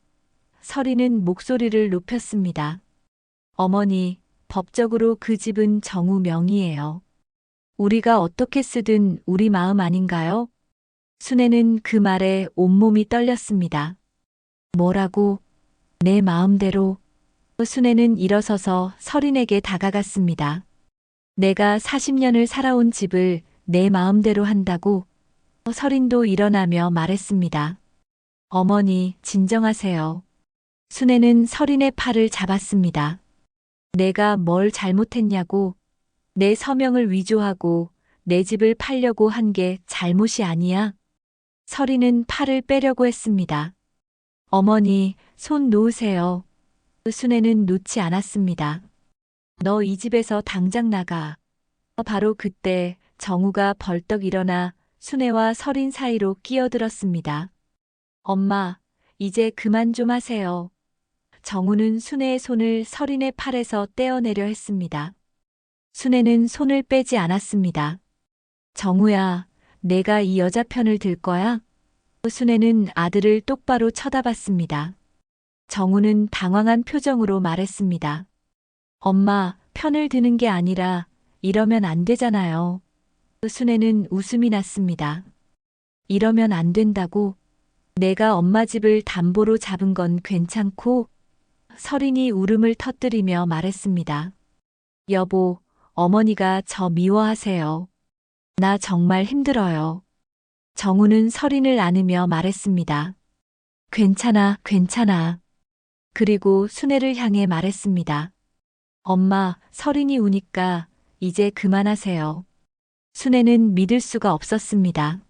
설인은 목소리를 높였습니다. 어머니, 법적으로 그 집은 정우 명의예요. 우리가 어떻게 쓰든 우리 마음 아닌가요? 순애는 그 말에 온몸이 떨렸습니다. 뭐라고? 내 마음대로. 순애는 일어서서 설인에게 다가갔습니다. 내가 40년을 살아온 집을 내 마음대로 한다고? 설인도 일어나며 말했습니다. 어머니, 진정하세요. 순애는 설인의 팔을 잡았습니다. 내가 뭘 잘못했냐고? 내 서명을 위조하고 내 집을 팔려고 한 게 잘못이 아니야? 설인은 팔을 빼려고 했습니다. 어머니, 손 놓으세요. 순애는 놓지 않았습니다. 너 이 집에서 당장 나가. 바로 그때 정우가 벌떡 일어나 순애와 설인 사이로 끼어들었습니다. 엄마, 이제 그만 좀 하세요. 정우는 순애의 손을 설인의 팔에서 떼어내려 했습니다. 순애는 손을 빼지 않았습니다. 정우야, 내가 이 여자 편을 들 거야? 순애는 아들을 똑바로 쳐다봤습니다. 정우는 당황한 표정으로 말했습니다. 엄마, 편을 드는 게 아니라 이러면 안 되잖아요. 순애는 웃음이 났습니다. 이러면 안 된다고? 내가 엄마 집을 담보로 잡은 건 괜찮고? 설인이 울음을 터뜨리며 말했습니다. 여보, 어머니가 저 미워하세요. 나 정말 힘들어요. 정우는 설인을 안으며 말했습니다. 괜찮아, 괜찮아. 그리고 순애를 향해 말했습니다. 엄마, 설인이 우니까 이제 그만하세요. 순애는 믿을 수가 없었습니다.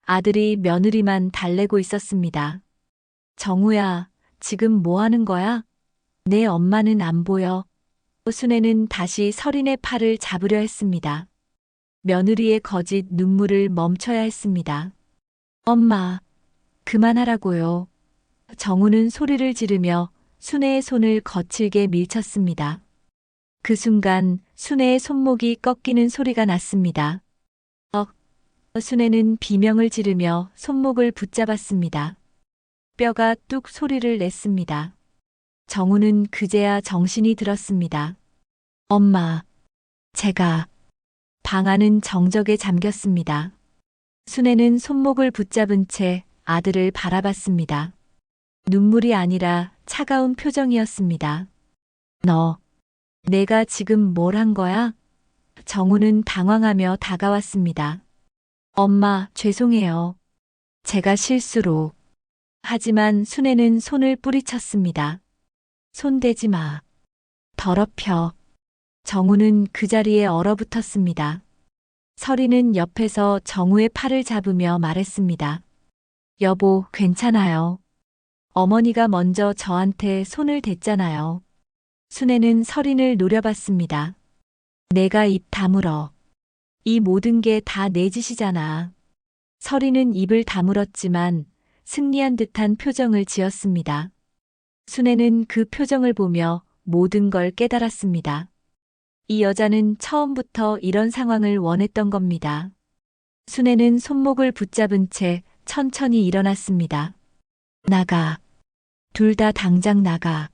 아들이 며느리만 달래고 있었습니다. 정우야, 지금 뭐 하는 거야? 내 엄마는 안 보여. 순애는 다시 설인의 팔을 잡으려 했습니다. 며느리의 거짓 눈물을 멈춰야 했습니다. 엄마, 그만하라고요. 정우는 소리를 지르며 순애의 손을 거칠게 밀쳤습니다. 그 순간 순애의 손목이 꺾이는 소리가 났습니다. 순애는 비명을 지르며 손목을 붙잡았습니다. 뼈가 뚝 소리를 냈습니다. 정우는 그제야 정신이 들었습니다. 엄마, 제가. 방 안은 정적에 잠겼습니다. 순애는 손목을 붙잡은 채 아들을 바라봤습니다. 눈물이 아니라 차가운 표정이었습니다. 너, 내가 지금 뭘 한 거야? 정우는 당황하며 다가왔습니다. 엄마, 죄송해요. 제가 실수로. 하지만 순애는 손을 뿌리쳤습니다. 손대지 마. 더럽혀. 정우는 그 자리에 얼어붙었습니다. 설이는 옆에서 정우의 팔을 잡으며 말했습니다. 여보, 괜찮아요. 어머니가 먼저 저한테 손을 댔잖아요. 순애는 설인을 노려봤습니다. 내가 입 다물어. 이 모든 게 다 내 짓이잖아. 설이는 입을 다물었지만 승리한 듯한 표정을 지었습니다. 순애는 그 표정을 보며 모든 걸 깨달았습니다. 이 여자는 처음부터 이런 상황을 원했던 겁니다. 순애는 손목을 붙잡은 채 천천히 일어났습니다. 나가. 둘 다 당장 나가.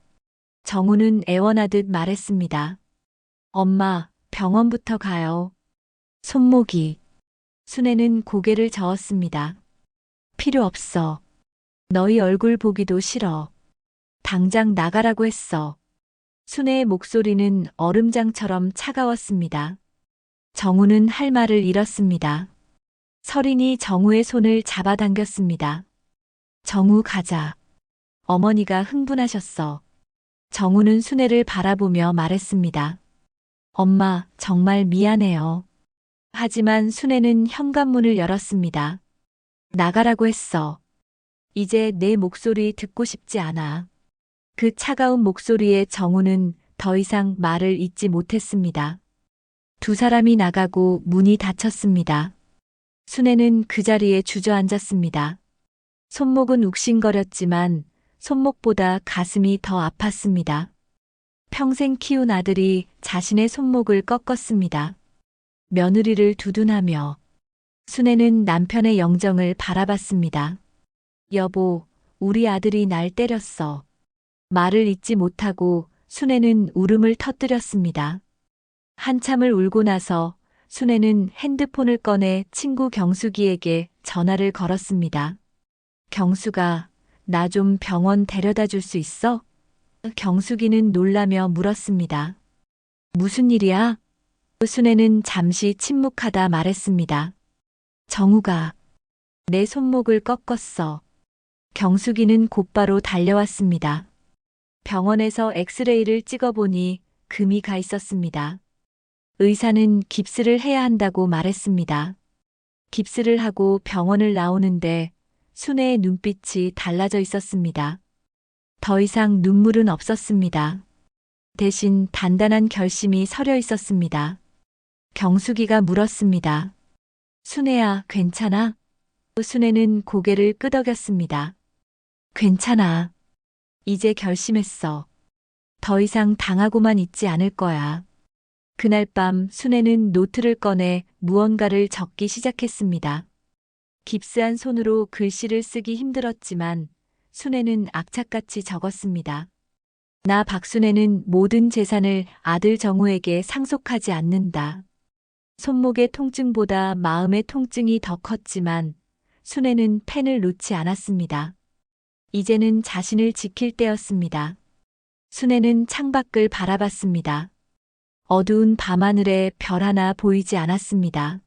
정우는 애원하듯 말했습니다. 엄마, 병원부터 가요. 손목이. 순애는 고개를 저었습니다. 필요 없어. 너희 얼굴 보기도 싫어. 당장 나가라고 했어. 순애의 목소리는 얼음장처럼 차가웠습니다. 정우는 할 말을 잃었습니다. 설인이 정우의 손을 잡아당겼습니다. 정우 가자. 어머니가 흥분하셨어. 정우는 순애를 바라보며 말했습니다. 엄마, 정말 미안해요. 하지만 순애는 현관문을 열었습니다. 나가라고 했어. 이제 내 목소리 듣고 싶지 않아. 그 차가운 목소리에 정우는 더 이상 말을 잇지 못했습니다. 두 사람이 나가고 문이 닫혔습니다. 순애는 그 자리에 주저앉았습니다. 손목은 욱신거렸지만 손목보다 가슴이 더 아팠습니다. 평생 키운 아들이 자신의 손목을 꺾었습니다. 며느리를 두둔하며 순애는 남편의 영정을 바라봤습니다. 여보, 우리 아들이 날 때렸어. 말을 잇지 못하고 순애는 울음을 터뜨렸습니다. 한참을 울고 나서 순애는 핸드폰을 꺼내 친구 경숙이에게 전화를 걸었습니다. 경숙아, 나 좀 병원 데려다 줄 수 있어? 경숙이는 놀라며 물었습니다. 무슨 일이야? 순애는 잠시 침묵하다 말했습니다. 정우가 내 손목을 꺾었어. 경숙이는 곧바로 달려왔습니다. 병원에서 엑스레이를 찍어보니 금이 가 있었습니다. 의사는 깁스를 해야 한다고 말했습니다. 깁스를 하고 병원을 나오는데 순애의 눈빛이 달라져 있었습니다. 더 이상 눈물은 없었습니다. 대신 단단한 결심이 서려 있었습니다. 경숙이가 물었습니다. 순애야, 괜찮아? 순애는 고개를 끄덕였습니다. 괜찮아. 이제 결심했어. 더 이상 당하고만 있지 않을 거야. 그날 밤 순애는 노트를 꺼내 무언가를 적기 시작했습니다. 깁스한 손으로 글씨를 쓰기 힘들었지만 순애는 악착같이 적었습니다. 나 박순애는 모든 재산을 아들 정우에게 상속하지 않는다. 손목의 통증보다 마음의 통증이 더 컸지만 순애는 펜을 놓지 않았습니다. 이제는 자신을 지킬 때였습니다. 순애는 창밖을 바라봤습니다. 어두운 밤하늘에 별 하나 보이지 않았습니다.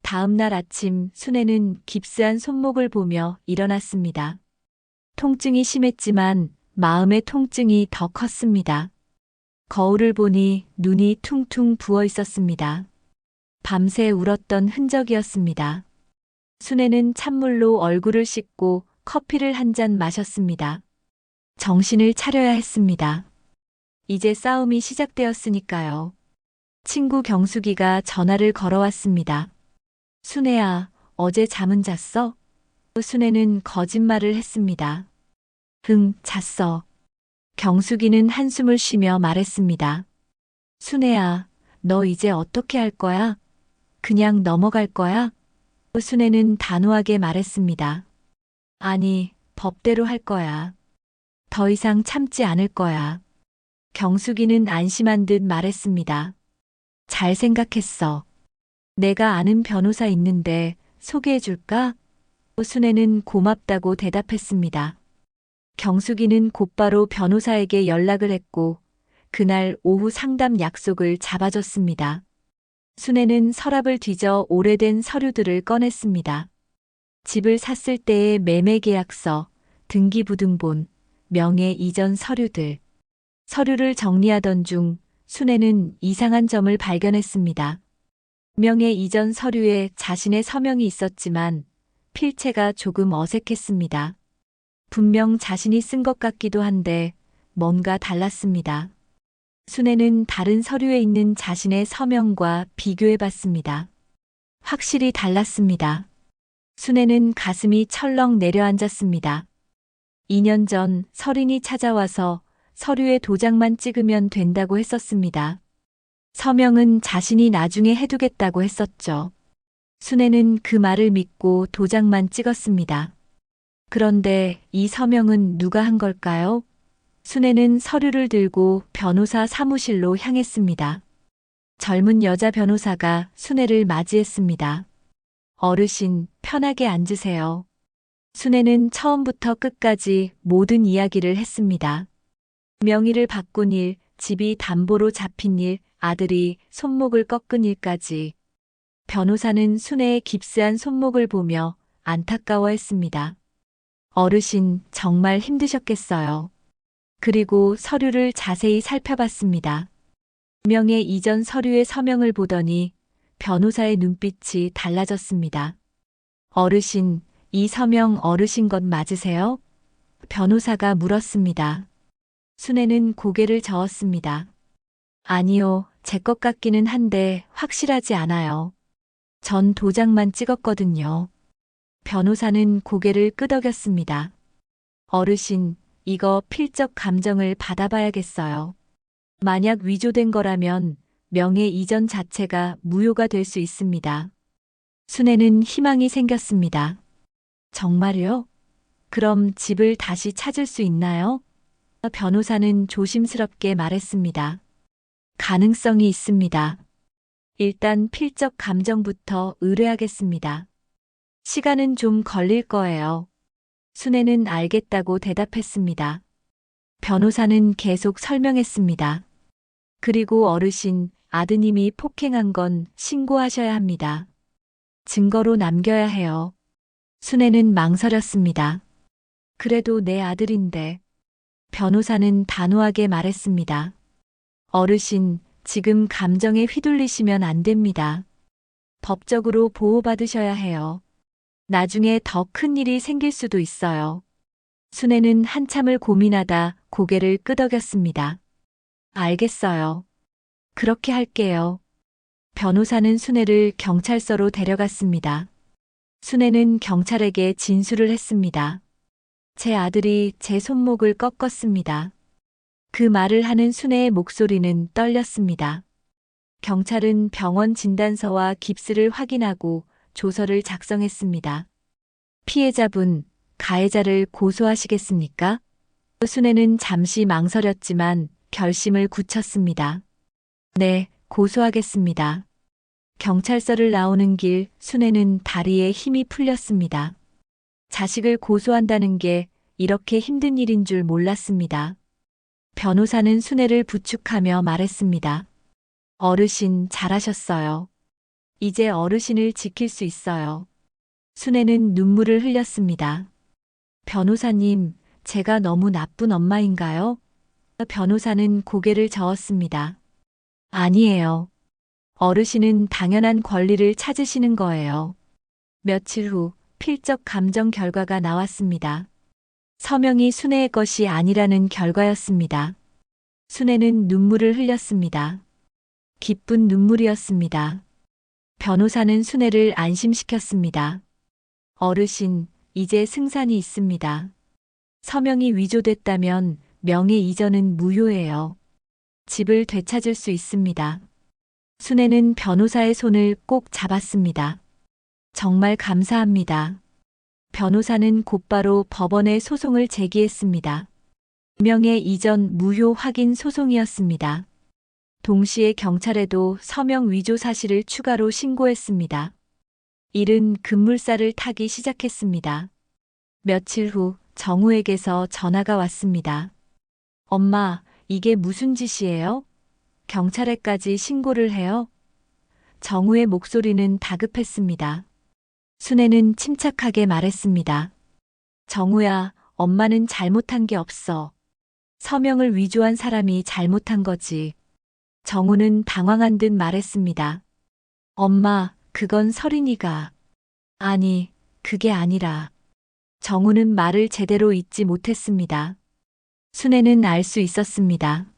다음 날 아침 순애는 깁스한 손목을 보며 일어났습니다. 통증이 심했지만 마음의 통증이 더 컸습니다. 거울을 보니 눈이 퉁퉁 부어 있었습니다. 밤새 울었던 흔적이었습니다. 순애는 찬물로 얼굴을 씻고 커피를 한 잔 마셨습니다. 정신을 차려야 했습니다. 이제 싸움이 시작되었으니까요. 친구 경숙이가 전화를 걸어왔습니다. 순애야, 어제 잠은 잤어? 순애는 거짓말을 했습니다. 응, 잤어. 경숙이는 한숨을 쉬며 말했습니다. 순애야, 너 이제 어떻게 할 거야? 그냥 넘어갈 거야? 순애는 단호하게 말했습니다. 아니, 법대로 할 거야. 더 이상 참지 않을 거야. 경숙이는 안심한 듯 말했습니다. 잘 생각했어. 내가 아는 변호사 있는데 소개해 줄까? 순애는 고맙다고 대답했습니다. 경숙이는 곧바로 변호사에게 연락을 했고 그날 오후 상담 약속을 잡아줬습니다. 순애는 서랍을 뒤져 오래된 서류들을 꺼냈습니다. 집을 샀을 때의 매매 계약서, 등기부등본, 명예 이전 서류들. 서류를 정리하던 중 순애는 이상한 점을 발견했습니다. 명예 이전 서류에 자신의 서명이 있었지만 필체가 조금 어색했습니다. 분명 자신이 쓴 것 같기도 한데 뭔가 달랐습니다. 순애는 다른 서류에 있는 자신의 서명과 비교해 봤습니다. 확실히 달랐습니다. 순애는 가슴이 철렁 내려앉았습니다. 2년 전 서린이 찾아와서 서류에 도장만 찍으면 된다고 했었습니다. 서명은 자신이 나중에 해두겠다고 했었죠. 순애는 그 말을 믿고 도장만 찍었습니다. 그런데 이 서명은 누가 한 걸까요? 순애는 서류를 들고 변호사 사무실로 향했습니다. 젊은 여자 변호사가 순애를 맞이했습니다. 어르신, 편하게 앉으세요. 순애는 처음부터 끝까지 모든 이야기를 했습니다. 명의를 바꾼 일, 집이 담보로 잡힌 일, 아들이 손목을 꺾은 일까지. 변호사는 순애의 깁스한 손목을 보며 안타까워했습니다. 어르신, 정말 힘드셨겠어요. 그리고 서류를 자세히 살펴봤습니다. 명예 이전 서류의 서명을 보더니 변호사의 눈빛이 달라졌습니다. 어르신, 이 서명 어르신 것 맞으세요? 변호사가 물었습니다. 순애는 고개를 저었습니다. 아니요, 제 것 같기는 한데 확실하지 않아요. 전 도장만 찍었거든요. 변호사는 고개를 끄덕였습니다. 어르신, 이거 필적 감정을 받아봐야겠어요. 만약 위조된 거라면 명예 이전 자체가 무효가 될 수 있습니다. 순애는 희망이 생겼습니다. 정말요? 그럼 집을 다시 찾을 수 있나요? 변호사는 조심스럽게 말했습니다. 가능성이 있습니다. 일단 필적 감정부터 의뢰하겠습니다. 시간은 좀 걸릴 거예요. 순애는 알겠다고 대답했습니다. 변호사는 계속 설명했습니다. 그리고 어르신, 아드님이 폭행한 건 신고하셔야 합니다. 증거로 남겨야 해요. 순애는 망설였습니다. 그래도 내 아들인데. 변호사는 단호하게 말했습니다. 어르신, 지금 감정에 휘둘리시면 안 됩니다. 법적으로 보호받으셔야 해요. 나중에 더 큰 일이 생길 수도 있어요. 순애는 한참을 고민하다 고개를 끄덕였습니다. 알겠어요. 그렇게 할게요. 변호사는 순애를 경찰서로 데려갔습니다. 순애는 경찰에게 진술을 했습니다. 제 아들이 제 손목을 꺾었습니다. 그 말을 하는 순애의 목소리는 떨렸습니다. 경찰은 병원 진단서와 깁스를 확인하고 조서를 작성했습니다. 피해자분, 가해자를 고소하시겠습니까? 순애는 잠시 망설였지만 결심을 굳혔습니다. 네, 고소하겠습니다. 경찰서를 나오는 길 순애는 다리에 힘이 풀렸습니다. 자식을 고소한다는 게 이렇게 힘든 일인 줄 몰랐습니다. 변호사는 순애를 부축하며 말했습니다. 어르신 잘하셨어요. 이제 어르신을 지킬 수 있어요. 순애는 눈물을 흘렸습니다. 변호사님, 제가 너무 나쁜 엄마인가요? 변호사는 고개를 저었습니다. 아니에요. 어르신은 당연한 권리를 찾으시는 거예요. 며칠 후 필적 감정 결과가 나왔습니다. 서명이 순애의 것이 아니라는 결과였습니다. 순애는 눈물을 흘렸습니다. 기쁜 눈물이었습니다. 변호사는 순애를 안심시켰습니다. 어르신, 이제 승산이 있습니다. 서명이 위조됐다면 명예 이전은 무효예요. 집을 되찾을 수 있습니다. 순애는 변호사의 손을 꼭 잡았습니다. 정말 감사합니다. 변호사는 곧바로 법원에 소송을 제기했습니다. 명예 이전 무효 확인 소송이었습니다. 동시에 경찰에도 서명 위조 사실을 추가로 신고했습니다. 일은 급물살을 타기 시작했습니다. 며칠 후 정우에게서 전화가 왔습니다. 엄마, 이게 무슨 짓이에요? 경찰에까지 신고를 해요? 정우의 목소리는 다급했습니다. 순애는 침착하게 말했습니다. 정우야, 엄마는 잘못한 게 없어. 서명을 위조한 사람이 잘못한 거지. 정우는 당황한 듯 말했습니다. 엄마, 그건 서린이가. 아니, 그게 아니라. 정우는 말을 제대로 잇지 못했습니다. 순애는 알 수 있었습니다.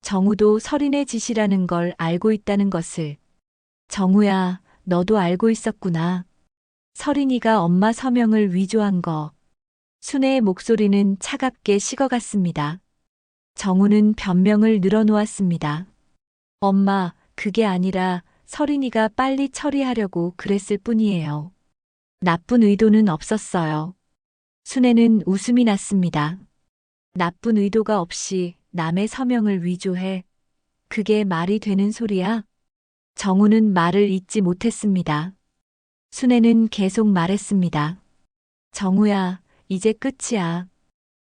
정우도 서린의 짓이라는 걸 알고 있다는 것을. 정우야, 너도 알고 있었구나. 서린이가 엄마 서명을 위조한 거. 순애의 목소리는 차갑게 식어갔습니다. 정우는 변명을 늘어놓았습니다. 엄마, 그게 아니라 서린이가 빨리 처리하려고 그랬을 뿐이에요. 나쁜 의도는 없었어요. 순애는 웃음이 났습니다. 나쁜 의도가 없이 남의 서명을 위조해. 그게 말이 되는 소리야? 정우는 말을 잇지 못했습니다. 순애는 계속 말했습니다. 정우야, 이제 끝이야.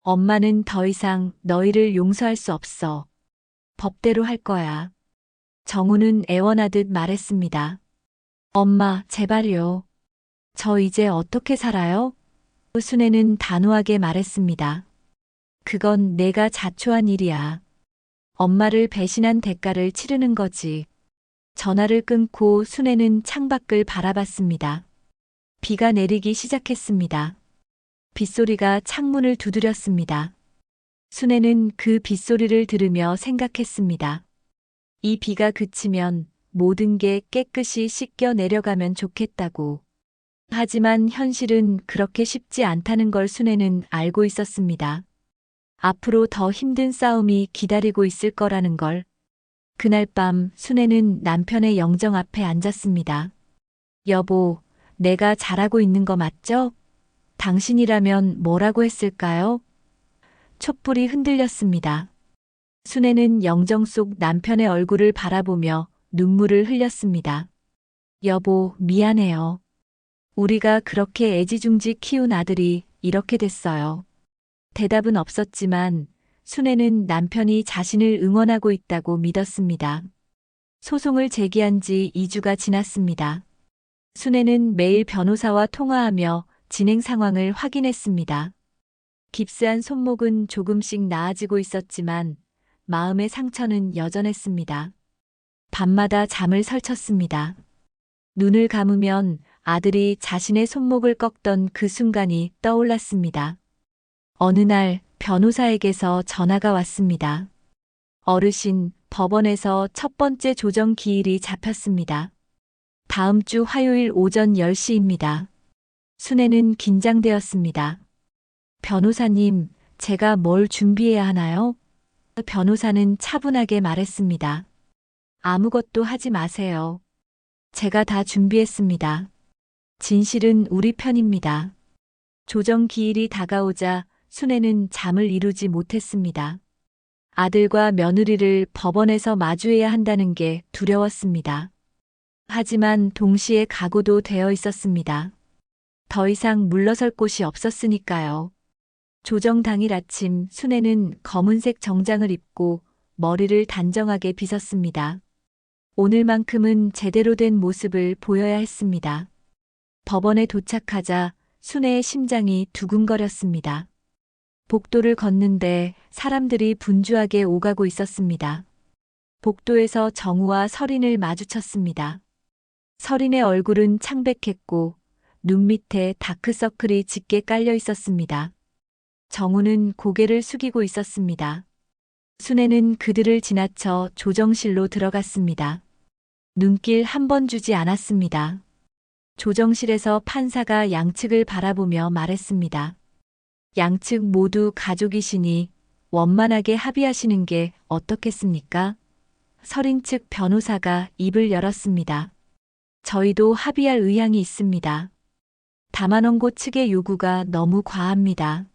엄마는 더 이상 너희를 용서할 수 없어. 법대로 할 거야. 정우는 애원하듯 말했습니다. 엄마, 제발요. 저 이제 어떻게 살아요? 순애는 단호하게 말했습니다. 그건 내가 자초한 일이야. 엄마를 배신한 대가를 치르는 거지. 전화를 끊고 순애는 창밖을 바라봤습니다. 비가 내리기 시작했습니다. 빗소리가 창문을 두드렸습니다. 순애는 그 빗소리를 들으며 생각했습니다. 이 비가 그치면 모든 게 깨끗이 씻겨 내려가면 좋겠다고. 하지만 현실은 그렇게 쉽지 않다는 걸 순애는 알고 있었습니다. 앞으로 더 힘든 싸움이 기다리고 있을 거라는 걸. 그날 밤 순애는 남편의 영정 앞에 앉았습니다. 여보, 내가 잘하고 있는 거 맞죠? 당신이라면 뭐라고 했을까요? 촛불이 흔들렸습니다. 순애는 영정 속 남편의 얼굴을 바라보며 눈물을 흘렸습니다. 여보, 미안해요. 우리가 그렇게 애지중지 키운 아들이 이렇게 됐어요. 대답은 없었지만 순애는 남편이 자신을 응원하고 있다고 믿었습니다. 소송을 제기한 지 2주가 지났습니다. 순애는 매일 변호사와 통화하며 진행 상황을 확인했습니다. 깁스한 손목은 조금씩 나아지고 있었지만 마음의 상처는 여전했습니다. 밤마다 잠을 설쳤습니다. 눈을 감으면 아들이 자신의 손목을 꺾던 그 순간이 떠올랐습니다. 어느 날 변호사에게서 전화가 왔습니다. 어르신, 법원에서 첫 번째 조정 기일이 잡혔습니다. 다음 주 화요일 오전 10시입니다. 순애는 긴장되었습니다. 변호사님, 제가 뭘 준비해야 하나요? 변호사는 차분하게 말했습니다. 아무것도 하지 마세요. 제가 다 준비했습니다. 진실은 우리 편입니다. 조정 기일이 다가오자 순애는 잠을 이루지 못했습니다. 아들과 며느리를 법원에서 마주해야 한다는 게 두려웠습니다. 하지만 동시에 각오도 되어 있었습니다. 더 이상 물러설 곳이 없었으니까요. 조정 당일 아침 순애는 검은색 정장을 입고 머리를 단정하게 빗었습니다. 오늘만큼은 제대로 된 모습을 보여야 했습니다. 법원에 도착하자 순애의 심장이 두근거렸습니다. 복도를 걷는데 사람들이 분주하게 오가고 있었습니다. 복도에서 정우와 서린을 마주쳤습니다. 서린의 얼굴은 창백했고 눈 밑에 다크서클이 짙게 깔려 있었습니다. 정우는 고개를 숙이고 있었습니다. 순애는 그들을 지나쳐 조정실로 들어갔습니다. 눈길 한 번 주지 않았습니다. 조정실에서 판사가 양측을 바라보며 말했습니다. 양측 모두 가족이시니 원만하게 합의하시는 게 어떻겠습니까? 서린 측 변호사가 입을 열었습니다. 저희도 합의할 의향이 있습니다. 다만원고 측의 요구가 너무 과합니다.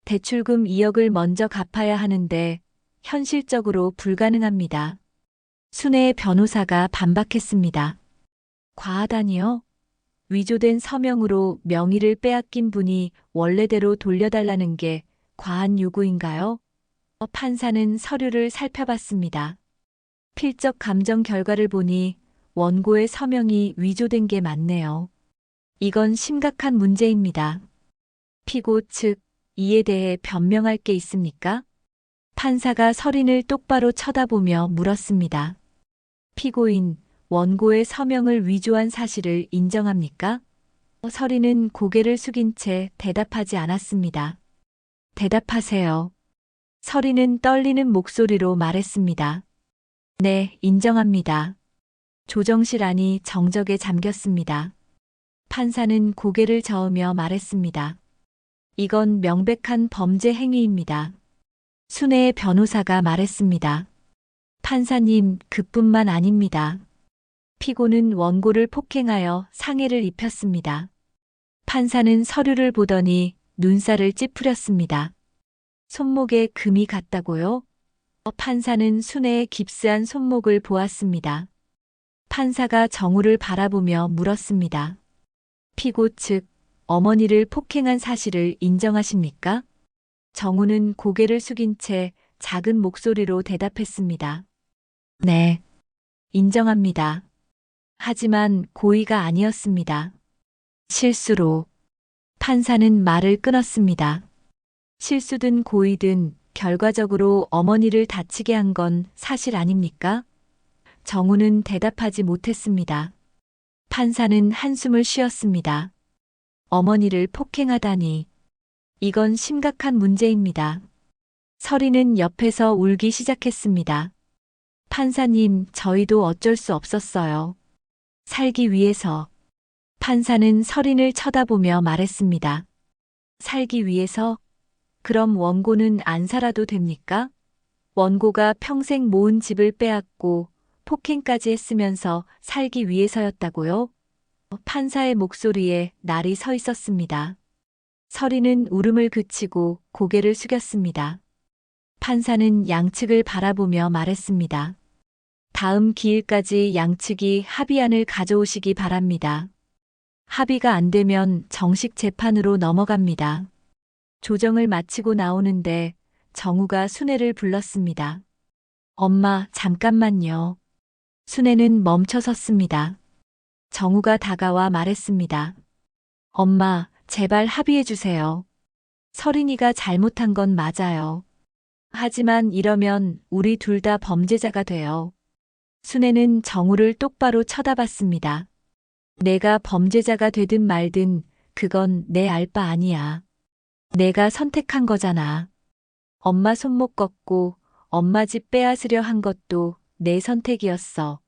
대출금 2억을 먼저 갚아야 하는데 현실적으로 불가능합니다. 순애의 변호사가 반박했습니다. 과하다니요? 위조된 서명으로 명의를 빼앗긴 분이 원래대로 돌려달라는 게 과한 요구인가요? 판사는 서류를 살펴봤습니다. 필적 감정 결과를 보니 원고의 서명이 위조된 게 맞네요. 이건 심각한 문제입니다. 피고 측, 이에 대해 변명할 게 있습니까? 판사가 서린을 똑바로 쳐다보며 물었습니다. 피고인, 원고의 서명을 위조한 사실을 인정합니까? 서린은 고개를 숙인 채 대답하지 않았습니다. 대답하세요. 서린은 떨리는 목소리로 말했습니다. 네, 인정합니다. 조정실 안이 정적에 잠겼습니다. 판사는 고개를 저으며 말했습니다. 이건 명백한 범죄 행위입니다. 순애의 변호사가 말했습니다. 판사님, 그뿐만 아닙니다. 피고는 원고를 폭행하여 상해를 입혔습니다. 판사는 서류를 보더니 눈살을 찌푸렸습니다. 손목에 금이 갔다고요? 판사는 순애의 깁스한 손목을 보았습니다. 판사가 정우를 바라보며 물었습니다. 피고 측, 어머니를 폭행한 사실을 인정하십니까? 정우는 고개를 숙인 채 작은 목소리로 대답했습니다. 네, 인정합니다. 하지만 고의가 아니었습니다. 실수로. 판사는 말을 끊었습니다. 실수든 고의든 결과적으로 어머니를 다치게 한 건 사실 아닙니까? 정우는 대답하지 못했습니다. 판사는 한숨을 쉬었습니다. 어머니를 폭행하다니. 이건 심각한 문제입니다. 서린은 옆에서 울기 시작했습니다. 판사님, 저희도 어쩔 수 없었어요. 살기 위해서. 판사는 서린을 쳐다보며 말했습니다. 살기 위해서? 그럼 원고는 안 살아도 됩니까? 원고가 평생 모은 집을 빼앗고 폭행까지 했으면서 살기 위해서였다고요? 판사의 목소리에 날이 서 있었습니다. 서린은 울음을 그치고 고개를 숙였습니다. 판사는 양측을 바라보며 말했습니다. 다음 기일까지 양측이 합의안을 가져오시기 바랍니다. 합의가 안 되면 정식 재판으로 넘어갑니다. 조정을 마치고 나오는데 정우가 순애를 불렀습니다. 엄마, 잠깐만요. 순애는 멈춰 섰습니다. 정우가 다가와 말했습니다. 엄마, 제발 합의해 주세요. 서린이가 잘못한 건 맞아요. 하지만 이러면 우리 둘 다 범죄자가 돼요. 순애는 정우를 똑바로 쳐다봤습니다. 내가 범죄자가 되든 말든 그건 내 알 바 아니야. 내가 선택한 거잖아. 엄마 손목 꺾고 엄마 집 빼앗으려 한 것도 내 선택이었어.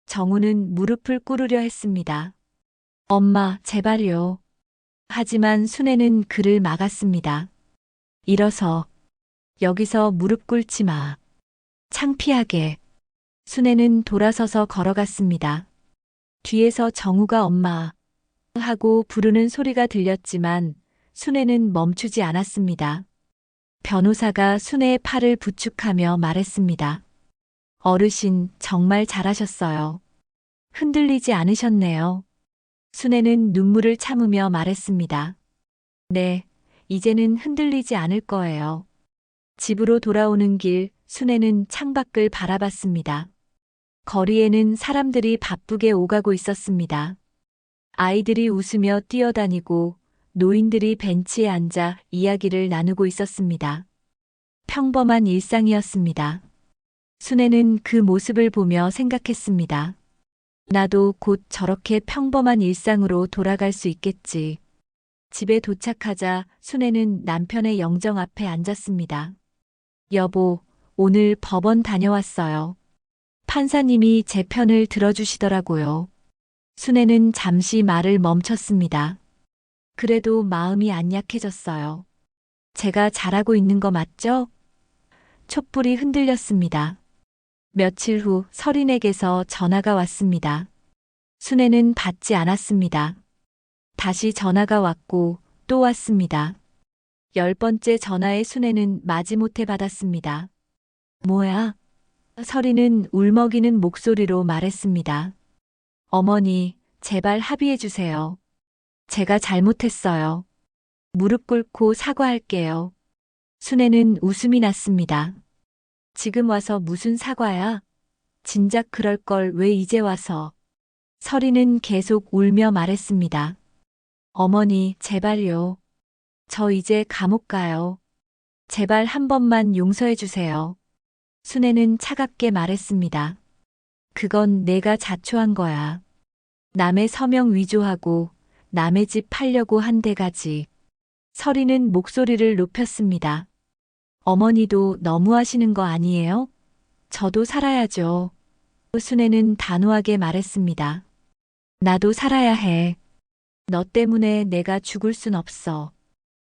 정우는 무릎을 꿇으려 했습니다. 엄마, 제발요. 하지만 순애는 그를 막았습니다. 일어서. 여기서 무릎 꿇지 마. 창피하게. 순애는 돌아서서 걸어갔습니다. 뒤에서 정우가 엄마 하고 부르는 소리가 들렸지만 순애는 멈추지 않았습니다. 변호사가 순애의 팔을 부축하며 말했습니다. 어르신, 정말 잘하셨어요. 흔들리지 않으셨네요. 순애는 눈물을 참으며 말했습니다. 네, 이제는 흔들리지 않을 거예요. 집으로 돌아오는 길, 순애는 창밖을 바라봤습니다. 거리에는 사람들이 바쁘게 오가고 있었습니다. 아이들이 웃으며 뛰어다니고 노인들이 벤치에 앉아 이야기를 나누고 있었습니다. 평범한 일상이었습니다. 순애는 그 모습을 보며 생각했습니다. 나도 곧 저렇게 평범한 일상으로 돌아갈 수 있겠지. 집에 도착하자 순애는 남편의 영정 앞에 앉았습니다. 여보, 오늘 법원 다녀왔어요. 판사님이 제 편을 들어주시더라고요. 순애는 잠시 말을 멈췄습니다. 그래도 마음이 안 약해졌어요. 제가 잘하고 있는 거 맞죠? 촛불이 흔들렸습니다. 며칠 후 서린에게서 전화가 왔습니다. 순애는 받지 않았습니다. 다시 전화가 왔고 또 왔습니다. 10번째 전화에 순애는 마지못해 받았습니다. 뭐야? 서린은 울먹이는 목소리로 말했습니다. 어머니, 제발 합의해 주세요. 제가 잘못했어요. 무릎 꿇고 사과할게요. 순애는 웃음이 났습니다. 지금 와서 무슨 사과야? 진작 그럴 걸 왜 이제 와서? 서린은 계속 울며 말했습니다. 어머니, 제발요. 저 이제 감옥 가요. 제발 한 번만 용서해 주세요. 순애는 차갑게 말했습니다. 그건 내가 자초한 거야. 남의 서명 위조하고 남의 집 팔려고 한 대가지. 서리는 목소리를 높였습니다. 어머니도 너무하시는 거 아니에요? 저도 살아야죠. 순애는 단호하게 말했습니다. 나도 살아야 해. 너 때문에 내가 죽을 순 없어.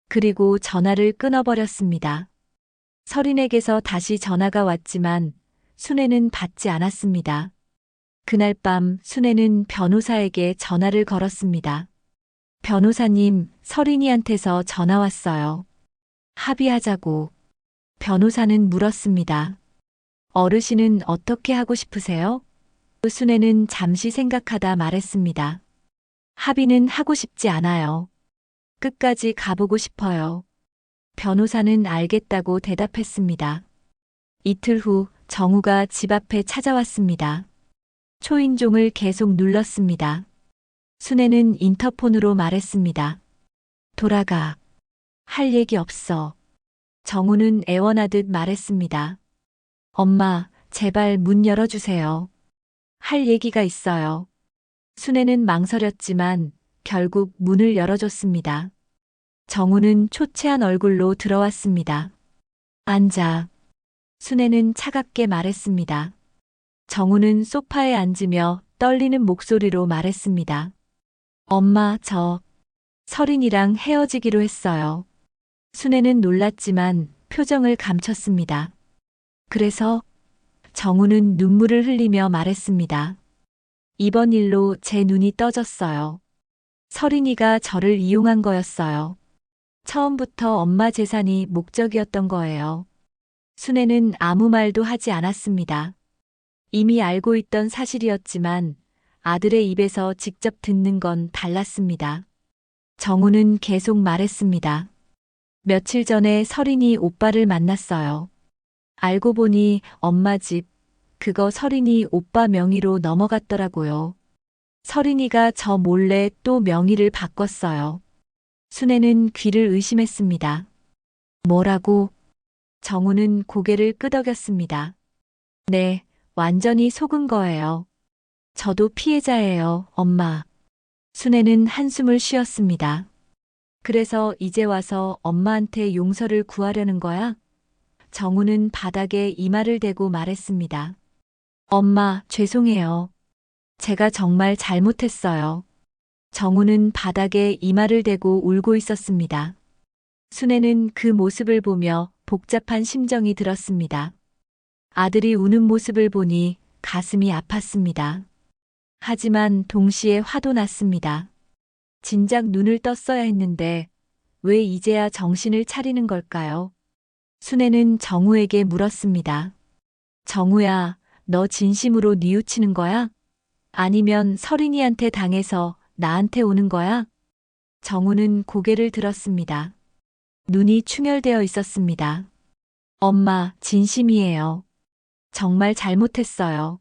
그리고 전화를 끊어버렸습니다. 서린에게서 다시 전화가 왔지만 순애는 받지 않았습니다. 그날 밤 순애는 변호사에게 전화를 걸었습니다. 변호사님, 서린이한테서 전화 왔어요. 합의하자고. 변호사는 물었습니다. 어르신은 어떻게 하고 싶으세요? 순애는 잠시 생각하다 말했습니다. 합의는 하고 싶지 않아요. 끝까지 가보고 싶어요. 변호사는 알겠다고 대답했습니다. 이틀 후 정우가 집 앞에 찾아왔습니다. 초인종을 계속 눌렀습니다. 순애는 인터폰으로 말했습니다. 돌아가. 할 얘기 없어. 정우는 애원하듯 말했습니다. 엄마, 제발 문 열어주세요. 할 얘기가 있어요. 순애는 망설였지만 결국 문을 열어줬습니다. 정우는 초췌한 얼굴로 들어왔습니다. 앉아. 순애는 차갑게 말했습니다. 정우는 소파에 앉으며 떨리는 목소리로 말했습니다. 엄마, 저 서린이랑 헤어지기로 했어요. 순애는 놀랐지만 표정을 감췄습니다. 그래서 정우는 눈물을 흘리며 말했습니다. 이번 일로 제 눈이 떠졌어요. 서린이가 저를 이용한 거였어요. 처음부터 엄마 재산이 목적이었던 거예요. 순애는 아무 말도 하지 않았습니다. 이미 알고 있던 사실이었지만 아들의 입에서 직접 듣는 건 달랐습니다. 정우는 계속 말했습니다. 며칠 전에 서린이 오빠를 만났어요. 알고 보니 엄마 집, 그거 서린이 오빠 명의로 넘어갔더라고요. 서린이가 저 몰래 또 명의를 바꿨어요. 순애는 귀를 의심했습니다. 뭐라고? 정우는 고개를 끄덕였습니다. 네, 완전히 속은 거예요. 저도 피해자예요, 엄마. 순애는 한숨을 쉬었습니다. 그래서 이제 와서 엄마한테 용서를 구하려는 거야? 정우는 바닥에 이마를 대고 말했습니다. 엄마, 죄송해요. 제가 정말 잘못했어요. 정우는 바닥에 이마를 대고 울고 있었습니다. 순애는 그 모습을 보며 복잡한 심정이 들었습니다. 아들이 우는 모습을 보니 가슴이 아팠습니다. 하지만 동시에 화도 났습니다. 진작 눈을 떴어야 했는데 왜 이제야 정신을 차리는 걸까요? 순애는 정우에게 물었습니다. 정우야, 너 진심으로 뉘우치는 거야? 아니면 서린이한테 당해서 나한테 오는 거야? 정우는 고개를 들었습니다. 눈이 충혈되어 있었습니다. 엄마, 진심이에요. 정말 잘못했어요.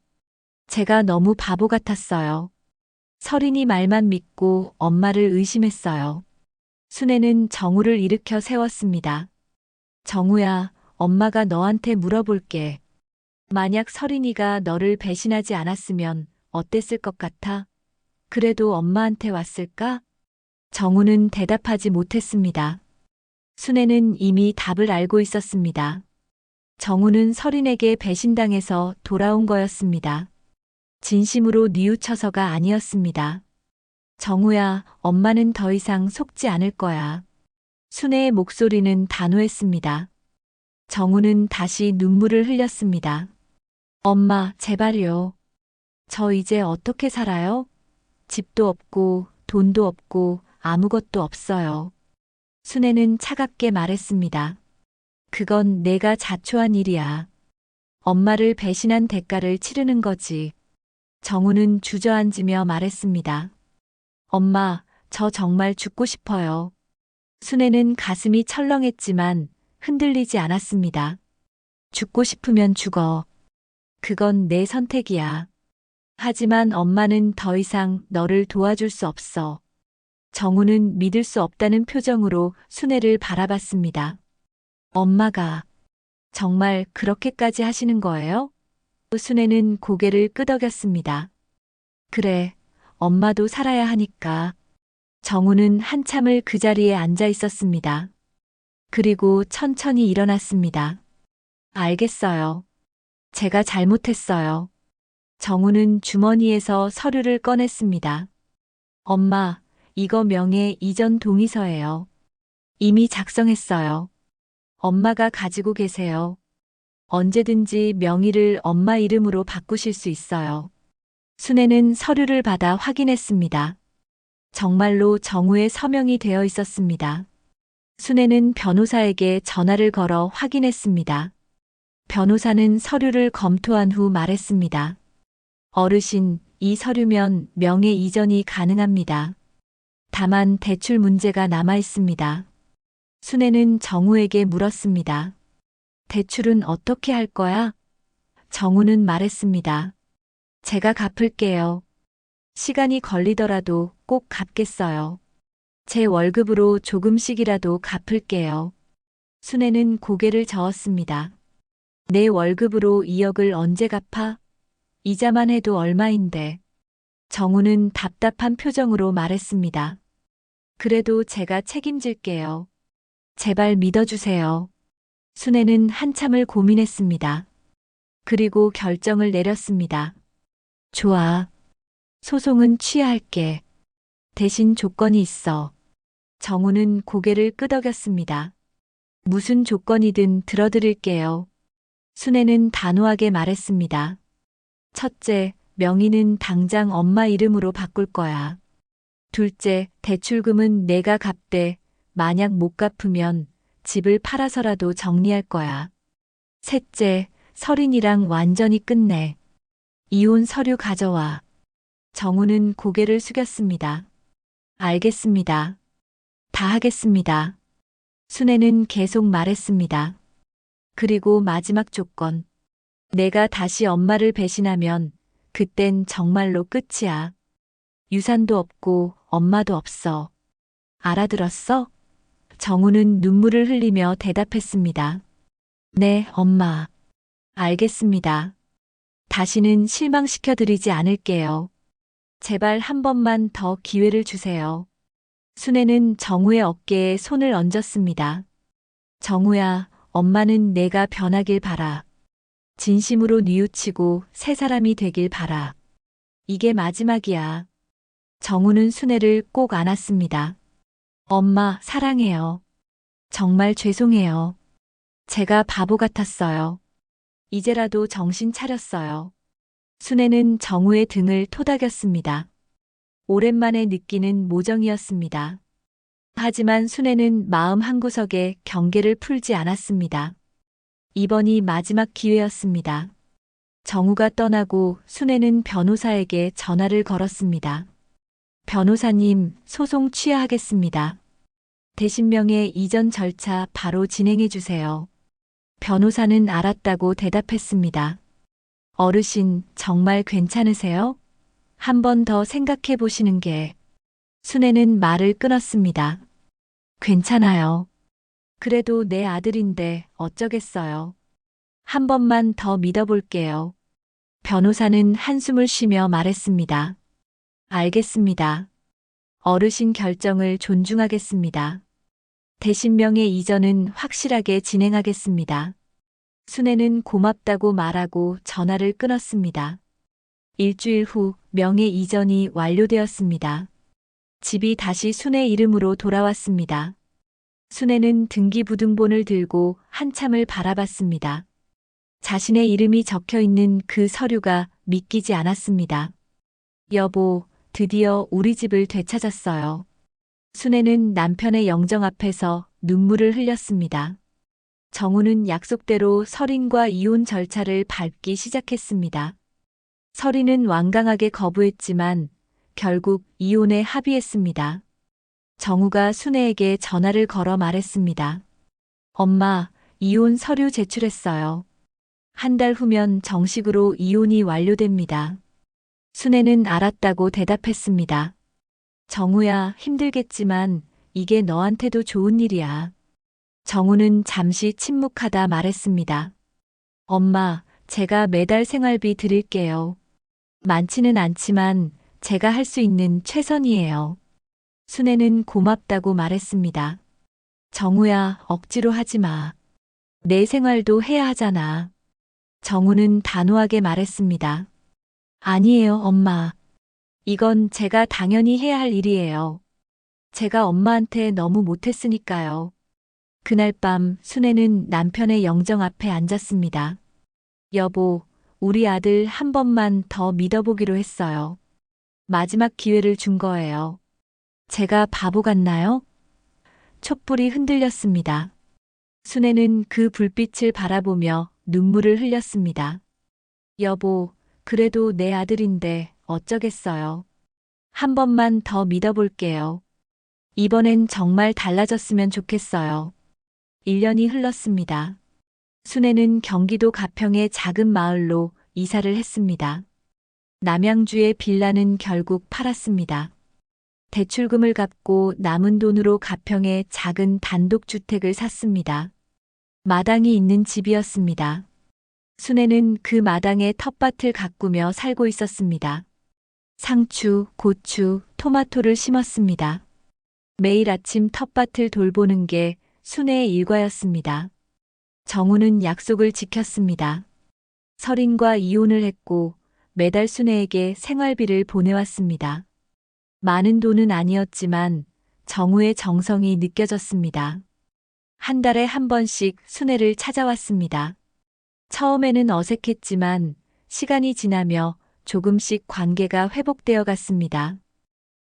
제가 너무 바보 같았어요. 서린이 말만 믿고 엄마를 의심했어요. 순애는 정우를 일으켜 세웠습니다. 정우야, 엄마가 너한테 물어볼게. 만약 서린이가 너를 배신하지 않았으면 어땠을 것 같아? 그래도 엄마한테 왔을까? 정우는 대답하지 못했습니다. 순애는 이미 답을 알고 있었습니다. 정우는 서린에게 배신당해서 돌아온 거였습니다. 진심으로 뉘우쳐서가 아니었습니다. 정우야, 엄마는 더 이상 속지 않을 거야. 순애의 목소리는 단호했습니다. 정우는 다시 눈물을 흘렸습니다. 엄마, 제발요. 저 이제 어떻게 살아요? 집도 없고 돈도 없고 아무것도 없어요. 순애는 차갑게 말했습니다. 그건 내가 자초한 일이야. 엄마를 배신한 대가를 치르는 거지. 정우는 주저앉으며 말했습니다. 엄마, 저 정말 죽고 싶어요. 순애는 가슴이 철렁했지만 흔들리지 않았습니다. 죽고 싶으면 죽어. 그건 내 선택이야. 하지만 엄마는 더 이상 너를 도와줄 수 없어. 정우는 믿을 수 없다는 표정으로 순애를 바라봤습니다. 엄마가 정말 그렇게까지 하시는 거예요? 순애는 고개를 끄덕였습니다. 그래, 엄마도 살아야 하니까. 정우는 한참을 그 자리에 앉아 있었습니다. 그리고 천천히 일어났습니다. 알겠어요. 제가 잘못했어요. 정우는 주머니에서 서류를 꺼냈습니다. 엄마, 이거 명예 이전 동의서예요. 이미 작성했어요. 엄마가 가지고 계세요. 언제든지 명의를 엄마 이름으로 바꾸실 수 있어요. 순애는 서류를 받아 확인했습니다. 정말로 정우의 서명이 되어 있었습니다. 순애는 변호사에게 전화를 걸어 확인했습니다. 변호사는 서류를 검토한 후 말했습니다. 어르신, 이 서류면 명예 이전이 가능합니다. 다만 대출 문제가 남아 있습니다. 순애는 정우에게 물었습니다. 대출은 어떻게 할 거야? 정우는 말했습니다. 제가 갚을게요. 시간이 걸리더라도 꼭 갚겠어요. 제 월급으로 조금씩이라도 갚을게요. 순애는 고개를 저었습니다. 내 월급으로 2억을 언제 갚아? 이자만 해도 얼마인데. 정우는 답답한 표정으로 말했습니다. 그래도 제가 책임질게요. 제발 믿어주세요. 순애는 한참을 고민했습니다. 그리고 결정을 내렸습니다. 좋아. 소송은 취하할게. 대신 조건이 있어. 정우는 고개를 끄덕였습니다. 무슨 조건이든 들어드릴게요. 순애는 단호하게 말했습니다. 첫째, 명의는 당장 엄마 이름으로 바꿀 거야. 둘째, 대출금은 내가 갚되 만약 못 갚으면 집을 팔아서라도 정리할 거야. 셋째, 설인이랑 완전히 끝내. 이혼 서류 가져와. 정우는 고개를 숙였습니다. 알겠습니다. 다 하겠습니다. 순애는 계속 말했습니다. 그리고 마지막 조건. 내가 다시 엄마를 배신하면 그땐 정말로 끝이야. 유산도 없고 엄마도 없어. 알아들었어? 정우는 눈물을 흘리며 대답했습니다. 네, 엄마. 알겠습니다. 다시는 실망시켜드리지 않을게요. 제발 한 번만 더 기회를 주세요. 순애는 정우의 어깨에 손을 얹었습니다. 정우야, 엄마는 내가 변하길 바라. 진심으로 뉘우치고 새 사람이 되길 바라. 이게 마지막이야. 정우는 순애를 꼭 안았습니다. 엄마, 사랑해요. 정말 죄송해요. 제가 바보 같았어요. 이제라도 정신 차렸어요. 순애는 정우의 등을 토닥였습니다. 오랜만에 느끼는 모정이었습니다. 하지만 순애는 마음 한구석에 경계를 풀지 않았습니다. 이번이 마지막 기회였습니다. 정우가 떠나고 순애는 변호사에게 전화를 걸었습니다. 변호사님, 소송 취하하겠습니다. 대신명의 이전 절차 바로 진행해 주세요. 변호사는 알았다고 대답했습니다. 어르신, 정말 괜찮으세요? 한 번 더 생각해 보시는 게. 순애는 말을 끊었습니다. 괜찮아요. 그래도 내 아들인데 어쩌겠어요. 한 번만 더 믿어볼게요. 변호사는 한숨을 쉬며 말했습니다. 알겠습니다. 어르신 결정을 존중하겠습니다. 대신명의 이전은 확실하게 진행하겠습니다. 순애는 고맙다고 말하고 전화를 끊었습니다. 일주일 후 명의 이전이 완료되었습니다. 집이 다시 순애 이름으로 돌아왔습니다. 순애는 등기부등본을 들고 한참을 바라봤습니다. 자신의 이름이 적혀 있는 그 서류가 믿기지 않았습니다. 여보, 드디어 우리 집을 되찾았어요. 순애는 남편의 영정 앞에서 눈물을 흘렸습니다. 정우는 약속대로 설인과 이혼 절차를 밟기 시작했습니다. 설인은 완강하게 거부했지만 결국 이혼에 합의했습니다. 정우가 순애에게 전화를 걸어 말했습니다. 엄마, 이혼 서류 제출했어요. 한 달 후면 정식으로 이혼이 완료됩니다. 순애는 알았다고 대답했습니다. 정우야, 힘들겠지만 이게 너한테도 좋은 일이야. 정우는 잠시 침묵하다 말했습니다. 엄마, 제가 매달 생활비 드릴게요. 많지는 않지만 제가 할 수 있는 최선이에요. 순애는 고맙다고 말했습니다. 정우야, 억지로 하지 마. 내 생활도 해야 하잖아. 정우는 단호하게 말했습니다. 아니에요, 엄마. 이건 제가 당연히 해야 할 일이에요. 제가 엄마한테 너무 못했으니까요. 그날 밤 순애는 남편의 영정 앞에 앉았습니다. 여보, 우리 아들 한 번만 더 믿어보기로 했어요. 마지막 기회를 준 거예요. 제가 바보 같나요? 촛불이 흔들렸습니다. 순애는 그 불빛을 바라보며 눈물을 흘렸습니다. 여보, 그래도 내 아들인데 어쩌겠어요. 한 번만 더 믿어볼게요. 이번엔 정말 달라졌으면 좋겠어요. 1년이 흘렀습니다. 순애는 경기도 가평의 작은 마을로 이사를 했습니다. 남양주의 빌라는 결국 팔았습니다. 대출금을 갚고 남은 돈으로 가평의 작은 단독주택을 샀습니다. 마당이 있는 집이었습니다. 순애는 그 마당에 텃밭을 가꾸며 살고 있었습니다. 상추, 고추, 토마토를 심었습니다. 매일 아침 텃밭을 돌보는 게 순애의 일과였습니다. 정우는 약속을 지켰습니다. 설인과 이혼을 했고 매달 순애에게 생활비를 보내왔습니다. 많은 돈은 아니었지만 정우의 정성이 느껴졌습니다. 한 달에 한 번씩 순애를 찾아왔습니다. 처음에는 어색했지만 시간이 지나며 조금씩 관계가 회복되어 갔습니다.